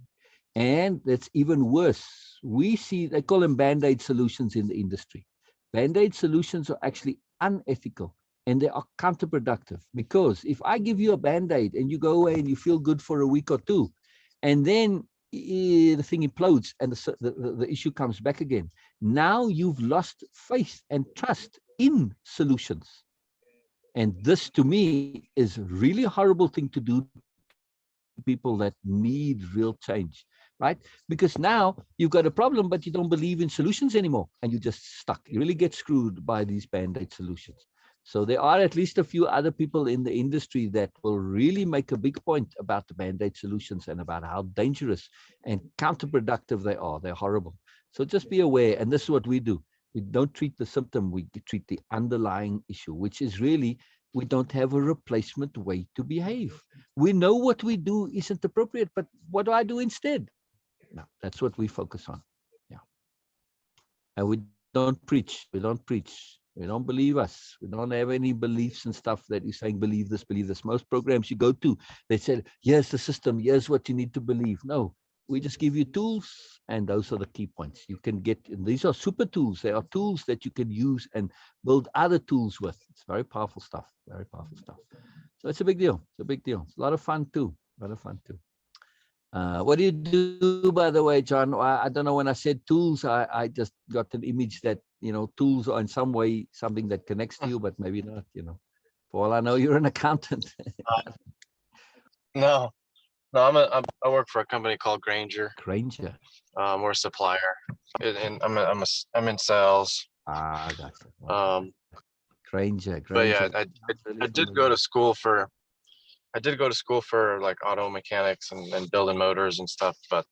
And that's even worse. We see, they call them Band-Aid solutions in the industry. Band-Aid solutions are actually unethical, and they are counterproductive, because if I give you a Band-Aid and you go away and you feel good for a week or two, and then the thing implodes and the issue comes back again, now you've lost faith and trust in solutions. And this, to me, is a really horrible thing to do to people that need real change, right? Because now you've got a problem, but you don't believe in solutions anymore, and you're just stuck. You really get screwed by these Band-Aid solutions. So there are at least a few other people in the industry that will really make a big point about the Band-Aid solutions and about how dangerous and counterproductive they are. They're horrible. So just be aware. And this is what we do. We don't treat the symptom, we treat the underlying issue, which is really, we don't have a replacement way to behave. We know what we do isn't appropriate, but what do I do instead? No, that's what we focus on. Yeah. And we don't preach. We don't preach. We don't believe us. We don't have any beliefs and stuff that you're saying, believe this, believe this. Most programs you go to, they said, here's the system, here's what you need to believe. No, we just give you tools, and those are the key points. You can get, these are super tools. They are tools that you can use and build other tools with. It's very powerful stuff, very powerful stuff. So it's a big deal. It's a big deal. It's a lot of fun too, a lot of fun too. What do you do, by the way, John? I don't know, when I said tools, I just got an image that, tools are in some way something that connects to you, but maybe not, For all I know, you're an accountant. No, I work for a company called Granger. Granger. We're a supplier, and I'm in sales. Gotcha. Granger. But yeah, I did go to school for like auto mechanics and building motors and stuff, but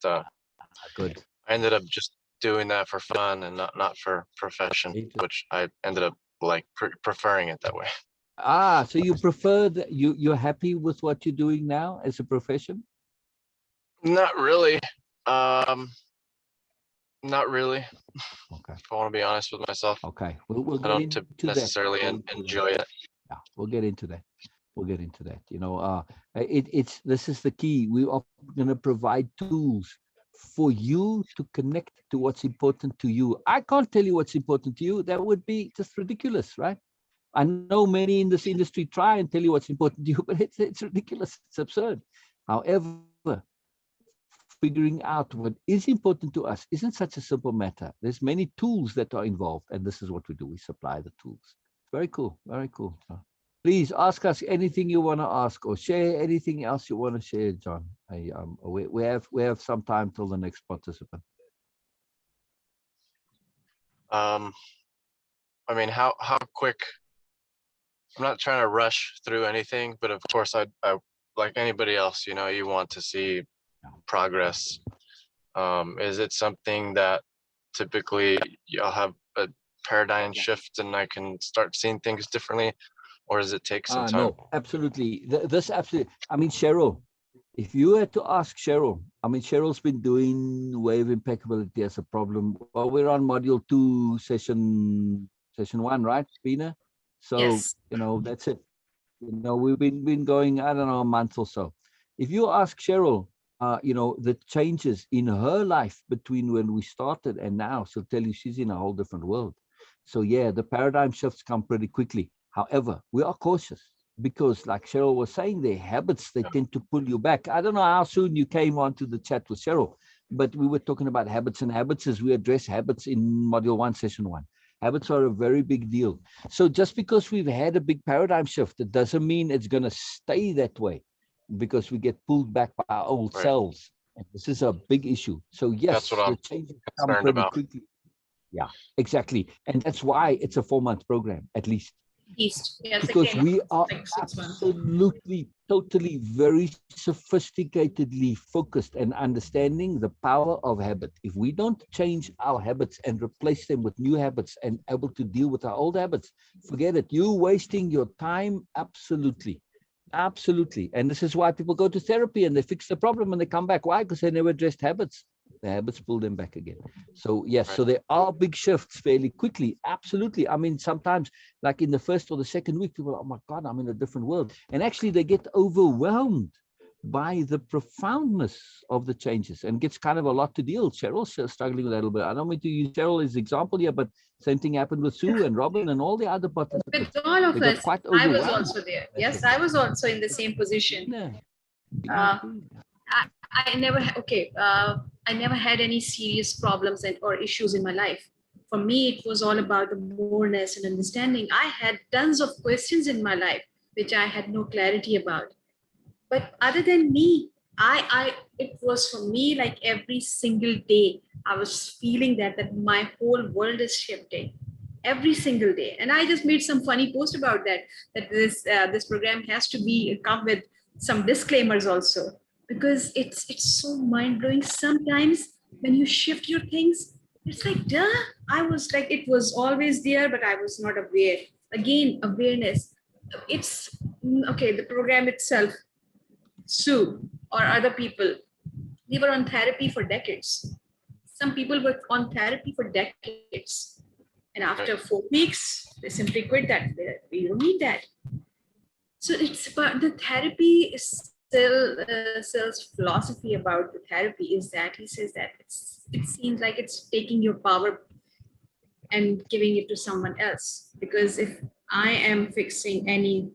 good. I ended up just doing that for fun and not for profession, which I ended up like preferring it that way. So you prefer that, you're happy with what you're doing now as a profession? Not really. Not really. Okay. If I want to be honest with myself. Okay. We'll I don't necessarily enjoy it. Yeah, we'll get into that. We'll get into that. This is the key. We are going to provide tools for you to connect to what's important to you. I can't tell you what's important to you. That would be just ridiculous, right? I know many in this industry try and tell you what's important to you, but it's ridiculous. It's absurd. However, figuring out what is important to us isn't such a simple matter. There's many tools that are involved, and this is what we do. We supply the tools. Very cool. Very cool. Please ask us anything you want to ask, or share anything else you want to share, John. We have some time till the next participant. I mean, how quick? I'm not trying to rush through anything, but of course, I like anybody else. You want to see progress. Is it something that typically you'll have a paradigm shift and I can start seeing things differently, or does it take some time? No, absolutely. This absolutely. I mean, Cheryl, if you had to ask Cheryl, Cheryl's been doing wave impeccability as a problem. Well, we're on module 2, session 1, right, Beena? So, yes. That's it. We've been going, I don't know, a month or so. If you ask Cheryl, the changes in her life between when we started and now, she'll tell you she's in a whole different world. So yeah, the paradigm shifts come pretty quickly. However, we are cautious because, like Cheryl was saying, their habits, they tend to pull you back. I don't know how soon you came onto the chat with Cheryl, but we were talking about habits, and habits as we address habits in module 1, session 1. Habits are a very big deal. So just because we've had a big paradigm shift, it doesn't mean it's going to stay that way. because we get pulled back by our old Right. selves. And this is a big issue. So yes, That's what I'm the changes come concerned pretty about. quickly. Yeah, exactly. And that's why it's a 4-month program, at least. East. Yes, Because again, we are like 6 months. absolutely, totally, very sophisticatedly focused and understanding the power of habit. If we don't change our habits and replace them with new habits and able to deal with our old habits, forget it. You're wasting your time. Absolutely. Absolutely. And this is why people go to therapy and they fix the problem and they come back. Why? Because they never addressed habits. The habits pull them back again. So yes, Right. so there are big shifts fairly quickly. Absolutely. I mean, sometimes like in the first or the second week, people are, oh my God, I'm in a different world. And actually they get overwhelmed by the profoundness of the changes and gets kind of a lot to deal. Cheryl's struggling with that a little bit. I don't mean to use Cheryl as example here, but same thing happened with Sue and Robin and all the other participants. With all of They got us, quite I was overwhelmed. also there. Yes, I was also in the same position. Yeah. I never I never had any serious problems or issues in my life. For me, it was all about the moreness and understanding. I had tons of questions in my life which I had no clarity about. But other than me, I it was for me like every single day I was feeling that my whole world is shifting every single day. And I just made some funny post about that this program has to be come with some disclaimers also, because it's so mind-blowing sometimes when you shift your things. It's like, duh, I was like, it was always there, but I was not aware. Again, awareness. It's okay, the program itself, Sue or other people, they were on therapy for decades. Some people were on therapy for decades. And after 4 weeks, they simply quit that. We don't need that. So it's about the therapy. Cell's philosophy about the therapy is that he says that it seems like it's taking your power and giving it to someone else. Because if I am fixing any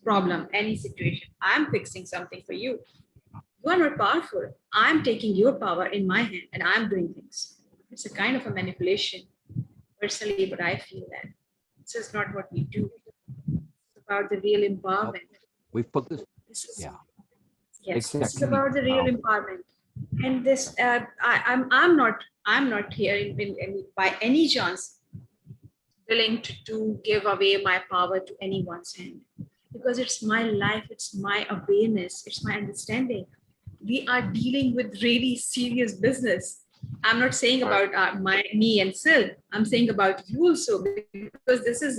problem, any situation, I'm fixing something for you. You are not powerful. I'm taking your power in my hand and I'm doing things. It's a kind of a manipulation. Personally, but I feel that this is not what we do. It's about the real empowerment. We focus. This is, Yeah. yes, Exactly. this is about the real empowerment. And this, I'm not here by any chance willing to give away my power to anyone's hand, because it's my life, it's my awareness, it's my understanding. We are dealing with really serious business. I'm not saying about me and Sil. I'm saying about you also, because this is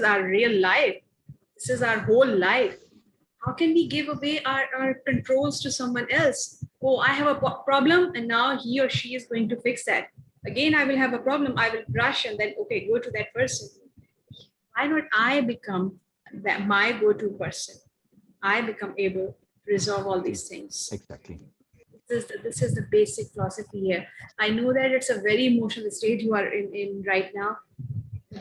our real life. This is our whole life. How can we give away our controls to someone else? Oh, I have a problem and now he or she is going to fix that. Again, I will have a problem. I will rush and then, okay, go to that person. Why not I become my go-to person? I become able to resolve all these things. Exactly. This is the basic philosophy here. I know that it's a very emotional state you are in right now.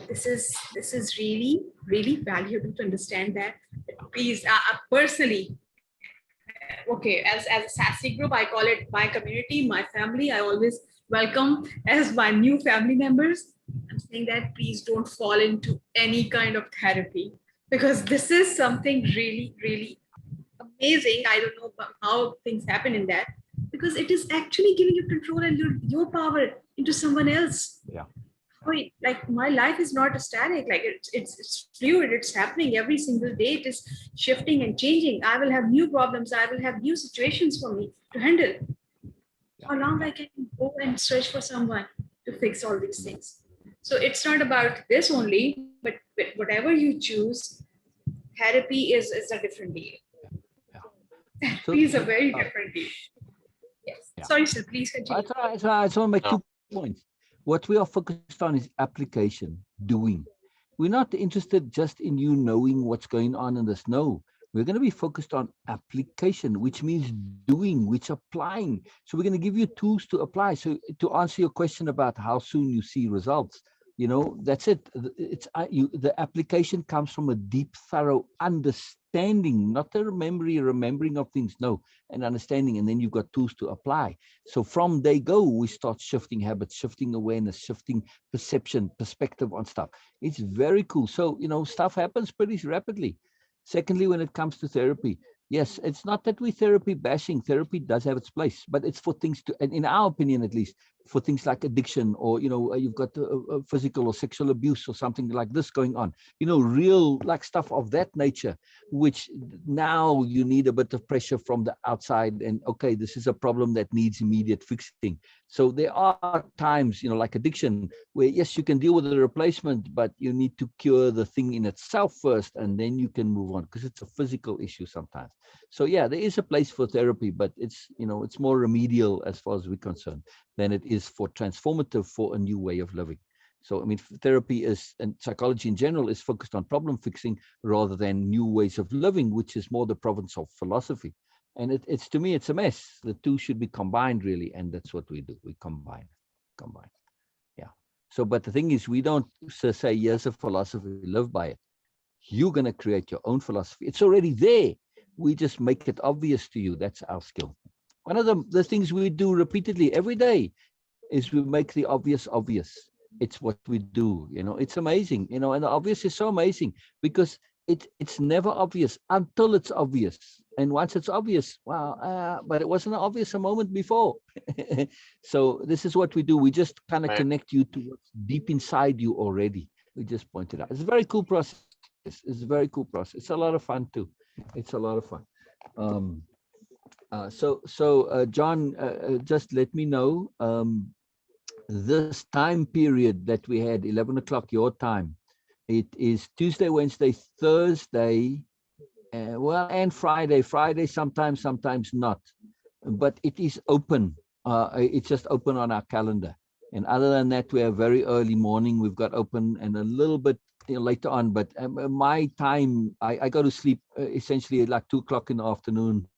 This is really, really valuable to understand that. Please, personally, okay, as a SASSY group, I call it my community, my family. I always welcome as my new family members. I'm saying that please don't fall into any kind of therapy, because this is something really, really amazing. I don't know how things happen in that, because it is actually giving you control and your power into someone else. Yeah. Like my life is not static. Like it's fluid. It's happening every single day. It is shifting and changing. I will have new problems. I will have new situations for me to handle. Yeah. How long I can go and search for someone to fix all these things. So it's not about this only, but whatever you choose, therapy is a different deal. Therapy is a very different deal. Yes. Yeah. Sorry, sir. Please continue. That's all right. I just want to make 2 points. What we are focused on is application, doing. We're not interested just in you knowing what's going on in this. No, we're going to be focused on application, which means doing, which applying. So we're going to give you tools to apply. So to answer your question about how soon you see results, that's it. It's the application comes from a deep, thorough understanding, not a remembering of things. No, an understanding, and then you've got tools to apply. So from day go, we start shifting habits, shifting awareness, shifting perception, perspective on stuff. It's very cool. So stuff happens pretty rapidly. Secondly, when it comes to therapy, Yes, it's not that we therapy bashing. Therapy does have its place, but it's for things to, and in our opinion at least, for things like addiction, or you've got physical or sexual abuse or something like this going on. Real like stuff of that nature, which now you need a bit of pressure from the outside. And okay, this is a problem that needs immediate fixing. So there are times, like addiction, where yes, you can deal with the replacement, but you need to cure the thing in itself first, and then you can move on, because it's a physical issue sometimes. So yeah, there is a place for therapy, but it's more remedial as far as we're concerned than it is for transformative, for a new way of living. So I mean, therapy is, and psychology in general, is focused on problem fixing rather than new ways of living, which is more the province of philosophy. And it's to me, it's a mess. The two should be combined, really, and that's what we do. We combine. Yeah. So, but the thing is, we don't say, here's a philosophy, live by it. You're going to create your own philosophy. It's already there. We just make it obvious to you. That's our skill. One of the things we do repeatedly every day is we make the obvious obvious. It's what we do. It's amazing. And the obvious is so amazing, because it's never obvious until it's obvious. And once it's obvious, wow, but it wasn't obvious a moment before. So this is what we do. We just kind of connect you to what's deep inside you already. We just point it out. It's a very cool process. It's a very cool process. It's a lot of fun too. It's a lot of fun. John, just let me know, this time period that we had, 11 o'clock your time, it is Tuesday, Wednesday, Thursday, and Friday. Friday sometimes, sometimes not, but it is open. It's just open on our calendar. And other than that, we have very early morning. We've got open, and a little bit later on. But my time, I go to sleep essentially at like 2 o'clock in the afternoon,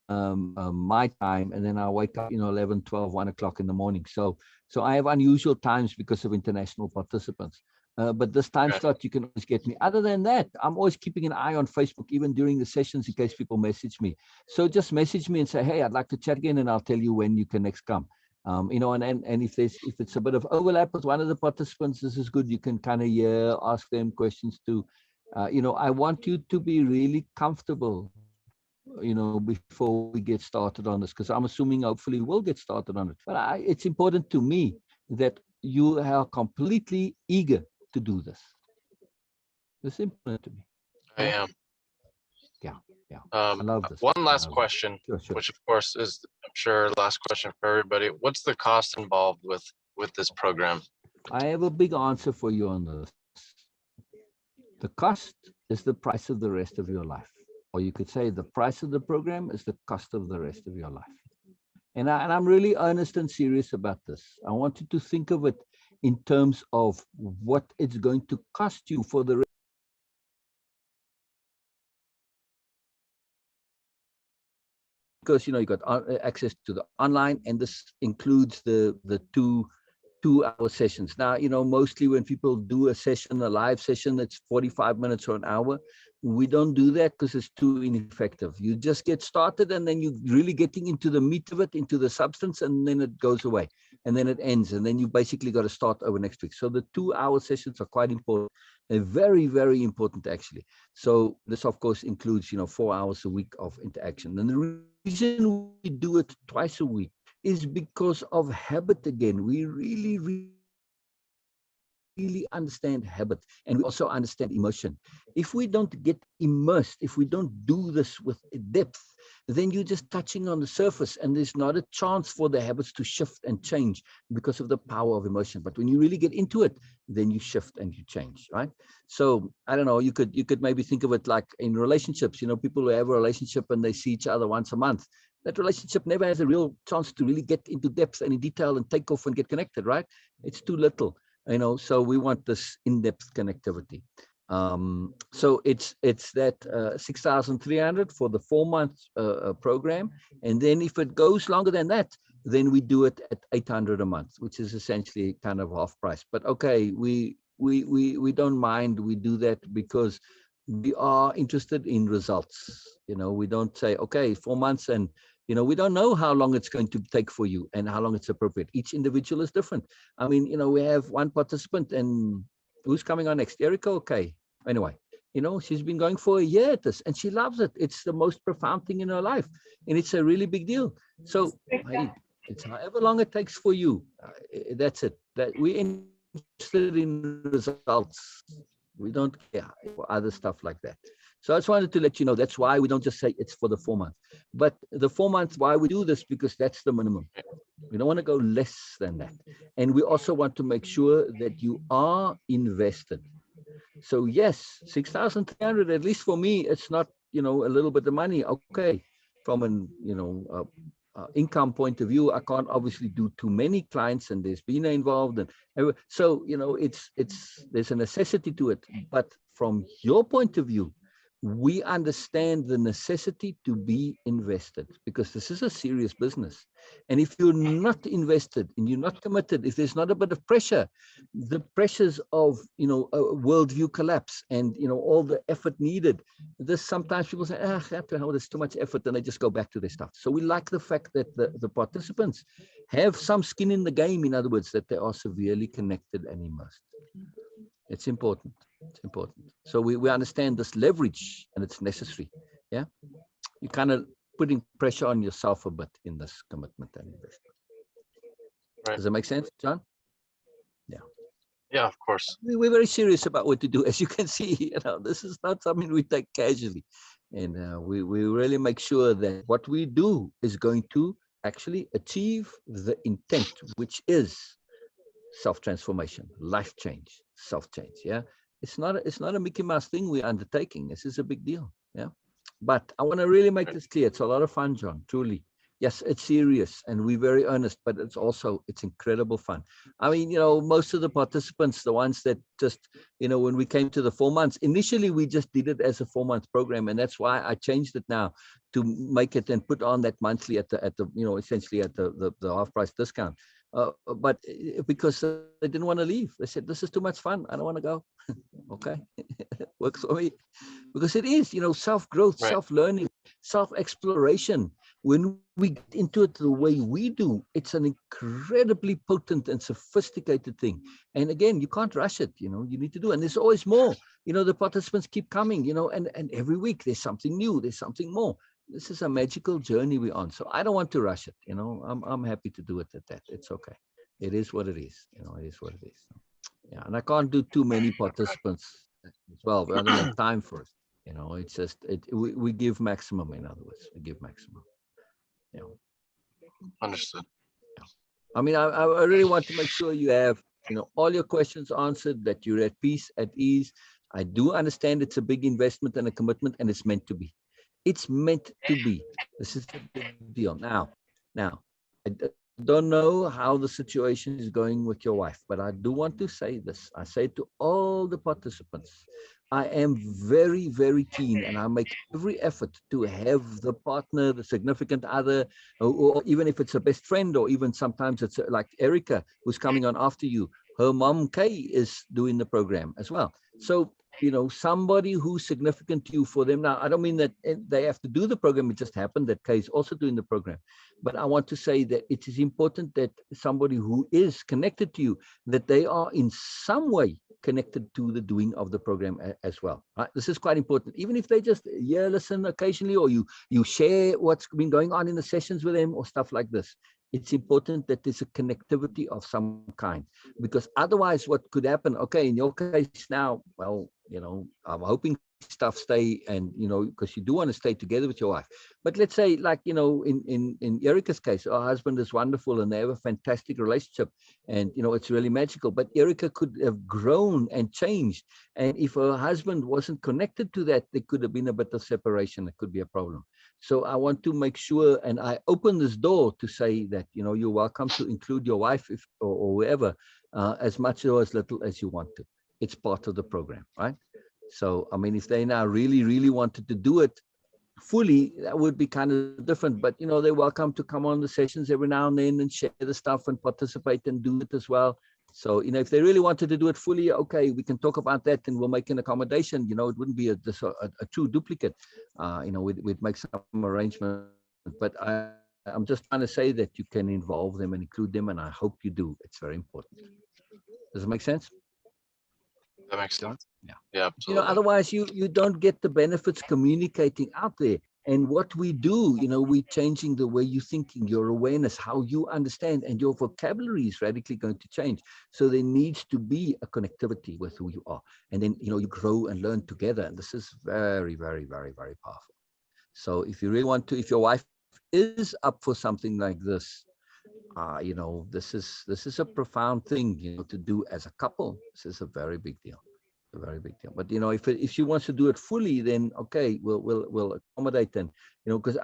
my time, and then I wake up 11, 12, 1 o'clock in the morning. So I have unusual times because of international participants. But this time slot, you can always get me. Other than that, I'm always keeping an eye on Facebook, even during the sessions, in case people message me. So just message me and say, hey, I'd like to chat again, and I'll tell you when you can next come. And if it's a bit of overlap with one of the participants, this is good. You can kind of ask them questions too. I want you to be really comfortable, before we get started on this, because I'm assuming hopefully we'll get started on it. But it's important to me that you are completely eager to do this. It's important to me. I am. Yeah. I love this. One last question, Sure. which of course is, I'm sure, last question for everybody. What's the cost involved with this program? I have a big answer for you on this. The cost is the price of the rest of your life. Or you could say the price of the program is the cost of the rest of your life. And I'm really earnest and serious about this. I want you to think of it in terms of what it's going to cost you for the rest. Because you got access to the online, and this includes the 2-hour sessions. Now, mostly when people do a live session that's 45 minutes or an hour, we don't do that because it's too ineffective. You just get started, and then you're really getting into the meat of it, into the substance, and then it goes away, and then it ends, and then you basically got to start over next week. So the 2-hour sessions are quite important. They're very, very important, actually. So this, of course, includes 4 hours a week of interaction. And the reason we do it twice a week is because of habit again. We really understand habit, and we also understand emotion. If we don't get immersed, if we don't do this with depth, then you're just touching on the surface, and there's not a chance for the habits to shift and change because of the power of emotion. But when you really get into it, then you shift and you change, right? So I don't know, you could maybe think of it like in relationships. People who have a relationship and they see each other once a month, that relationship never has a real chance to really get into depth and in detail and take off and get connected, right? It's too little, so we want this in-depth connectivity. So it's that 6,300 for the 4-month program. And then if it goes longer than that, then we do it at 800 a month, which is essentially kind of half price. But okay, we don't mind. We do that because we are interested in results. We don't say, okay, 4 months, and we don't know how long it's going to take for you and how long it's appropriate. Each individual is different. I mean, we have one participant, and who's coming on next? Erica? Okay. Anyway, You know, she's been going for a year at this, and she loves it. It's the most profound thing in her life, and it's a really big deal. So, hey, it's however long it takes for you. That's it. That we're interested in results. We don't care for other stuff like that. So I just wanted to let you know that's why we don't just say it's for the 4 months. But the 4 months, why we do this, because that's the minimum. We don't want to go less than that. And we also want to make sure that you are invested. So yes, 6,300, at least for me, it's not, you know, a little bit of money. Okay. From an, you know, income point of view, I can't obviously do too many clients, and there's Beena involved. And so, you know, there's a necessity to it. But from your point of view, we understand the necessity to be invested, because this is a serious business. And if you're not invested and you're not committed, if there's not a bit of pressure, the pressures of, you know, a worldview collapse and, you know, all the effort needed, this sometimes people say, there's too much effort, and they just go back to their stuff. So we like the fact that the participants have some skin in the game, in other words, that they are severely connected and immersed. It's important. It's important. So we understand this leverage, and it's necessary. Yeah. You kind of putting pressure on yourself a bit in this commitment and investment. Right. Does that make sense, John? Yeah. Yeah, of course. We're very serious about what to do. As you can see, you know, this is not something we take casually. And we really make sure that what we do is going to actually achieve the intent, which is self-transformation, life change, self-change. Yeah. It's not a Mickey Mouse thing we're undertaking. This is a big deal. Yeah. But I want to really make this clear. It's a lot of fun, John, truly. Yes, it's serious and we're very earnest, but it's incredible fun. I mean, you know, most of the participants, the ones that just, you know, when we came to the 4 months, initially we just did it as a 4-month program. And that's why I changed it now to make it and put on that monthly at the you know, essentially at the half price discount. But because they didn't want to leave. They said, this is too much fun. I don't want to go. Okay. Works for me. Because it is, you know, self-growth, right, self-learning, self-exploration. When we get into it the way we do, it's an incredibly potent and sophisticated thing. And again, you can't rush it, you know, you need to do. And there's always more. You know, the participants keep coming, you know, and every week there's something new, there's something more. This is a magical journey we're on. So I don't want to rush it, you know. I'm happy to do it at that. It's okay. It is what it is, you know, it is what it is. Yeah, and I can't do too many participants as well. I don't have time for it. You know, it's just, we give maximum, in other words, we give maximum. Yeah. Understood. Yeah. I mean, I really want to make sure you have, you know, all your questions answered, that you're at peace, at ease. I do understand it's a big investment and a commitment, and it's meant to be. It's meant to be. This is a big deal. Now, I don't know how the situation is going with your wife, but I do want to say this. I say to all the participants, I am very, very keen, and I make every effort to have the partner, the significant other, or even if it's a best friend, or even sometimes it's like Erica, who's coming on after you. Her mom, Kay, is doing the program as well. So, you know, somebody who's significant to you for them. Now, I don't mean that they have to do the program. It just happened that Kay is also doing the program. But I want to say that it is important that somebody who is connected to you, that they are in some way connected to the doing of the program as well. Right? This is quite important. Even if they just listen occasionally, or you share what's been going on in the sessions with them or stuff like this. It's important that there's a connectivity of some kind, because otherwise what could happen, okay, in your case now, well, you know, I'm hoping stuff stay, and, you know, because you do want to stay together with your wife. But let's say, like, you know, in Erica's case, her husband is wonderful and they have a fantastic relationship, and, you know, it's really magical. But Erica could have grown and changed. And if her husband wasn't connected to that, there could have been a bit of separation. It could be a problem. So I want to make sure, and I open this door to say that, you know, you're welcome to include your wife or whoever, as much or as little as you want to. It's part of the program, right? So, I mean, if they now really, really wanted to do it fully, that would be kind of different. But, you know, they're welcome to come on the sessions every now and then and share the stuff and participate and do it as well. So, you know, if they really wanted to do it fully, okay, we can talk about that and we'll make an accommodation. You know, it wouldn't be a true duplicate. You know, we'd make some arrangement. But I'm just trying to say that you can involve them and include them, and I hope you do. It's very important. Does it make sense? That makes sense. Yeah. Yeah, absolutely. Otherwise you don't get the benefits communicating out there. And what we do, we're changing the way you're thinking, your awareness, how you understand, and your vocabulary is radically going to change. So there needs to be a connectivity with who you are. And then, you grow and learn together. And this is very, very, very, very powerful. So if you really want to, if your wife is up for something like this, this is a profound thing, to do as a couple. This is a very big deal. A very big deal. But if she wants to do it fully, then okay, we'll accommodate then, because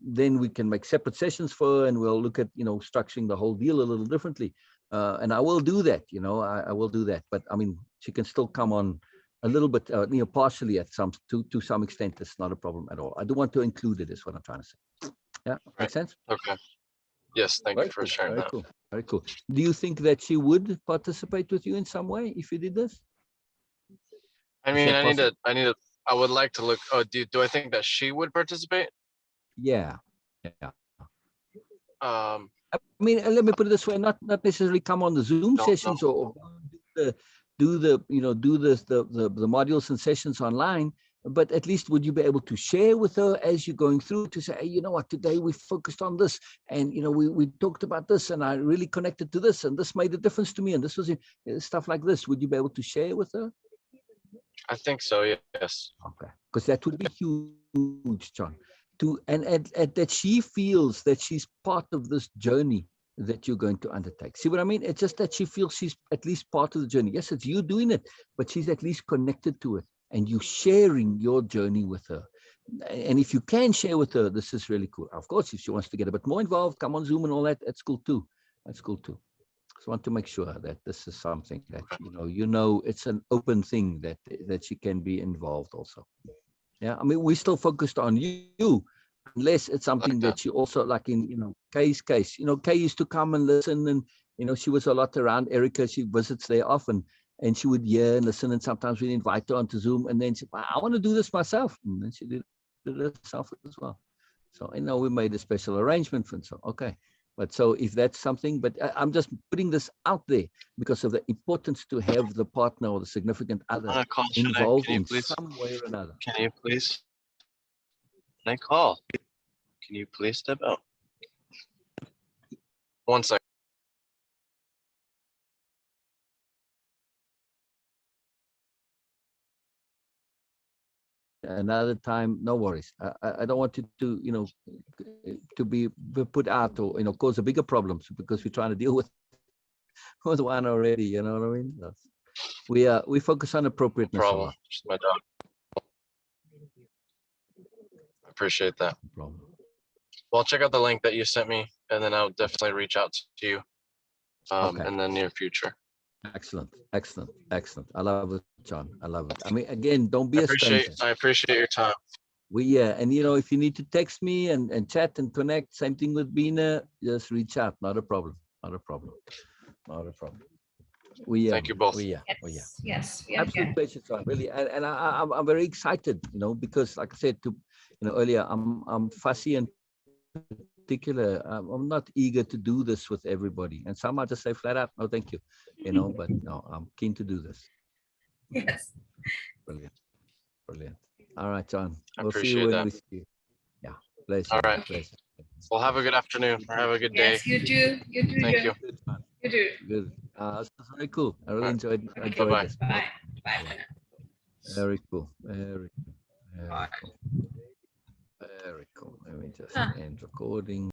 then we can make separate sessions for her, and we'll look at structuring the whole deal a little differently. And I will do that. I will do that. But I mean, she can still come on a little bit, partially at to some extent. It's not a problem at all. I do want to include it. Is what I'm trying to say. Yeah, makes sense. Okay. Yes, thank you for sharing very that. cool. Very cool. Do you think that she would participate with you in some way if you did this? I mean, I would like to look. Oh, do I think that she would participate? Yeah. I mean, let me put it this way: not necessarily come on the Zoom sessions or do the modules and sessions online, but at least would you be able to share with her as you're going through, to say, hey, you know what, today we focused on this, and we talked about this, and I really connected to this, and this made a difference to me, and this was stuff like this. Would you be able to share with her? I think so. Yes. Okay, because that would be huge, John. And that she feels that she's part of this journey that you're going to undertake. See what I mean? It's just that she feels she's at least part of the journey. Yes, it's you doing it, but she's at least connected to it, and you sharing your journey with her. And if you can share with her, this is really cool. Of course, if she wants to get a bit more involved, come on Zoom and all that, that's cool too. That's cool too. Just want to make sure that this is something that, it's an open thing that she can be involved also. Yeah, I mean, we still focused on you, unless it's something that she also, like in, Kay's case, Kay used to come and listen, and, she was a lot around Erica. She visits there often, and she would hear and listen, and sometimes we'd invite her onto Zoom, and then she, I want to do this myself. And then she did it herself as well. So, we made a special arrangement for it. So, okay. But so if that's something, but I'm just putting this out there because of the importance to have the partner or the significant other involved in some way or another. Can you please? Can I call? Can you please step out? 1 second. Another time, no worries. I don't want it to, to be put out or, cause a bigger problems, because we're trying to deal with one already. You know what I mean? We focus on appropriateness. No problem. Just my dog. I appreciate that. No problem. Well, check out the link that you sent me, and then I'll definitely reach out to you in the near future. Excellent. I love it, John. I love it. I mean, again, don't be a stranger. I appreciate your time. And if you need to text me and chat and connect, same thing with Beena, just reach out. Not a problem. Thank you both. Yes. Absolute pleasure, John. Really, and I'm very excited, because, like I said earlier, I'm fussy and particular. I'm not eager to do this with everybody, and some I just say flat out, no, thank you. But no, I'm keen to do this. Yes. Brilliant. All right, John. We'll see you when we see you. Yeah, pleasure. All right. Pleasure. Well, have a good afternoon or have a good day. Yes, you too. Thank you. You too. Good. This was very cool. I really enjoyed Bye-bye. this. Bye. Very cool. Very cool. Very cool. Let me just end recording.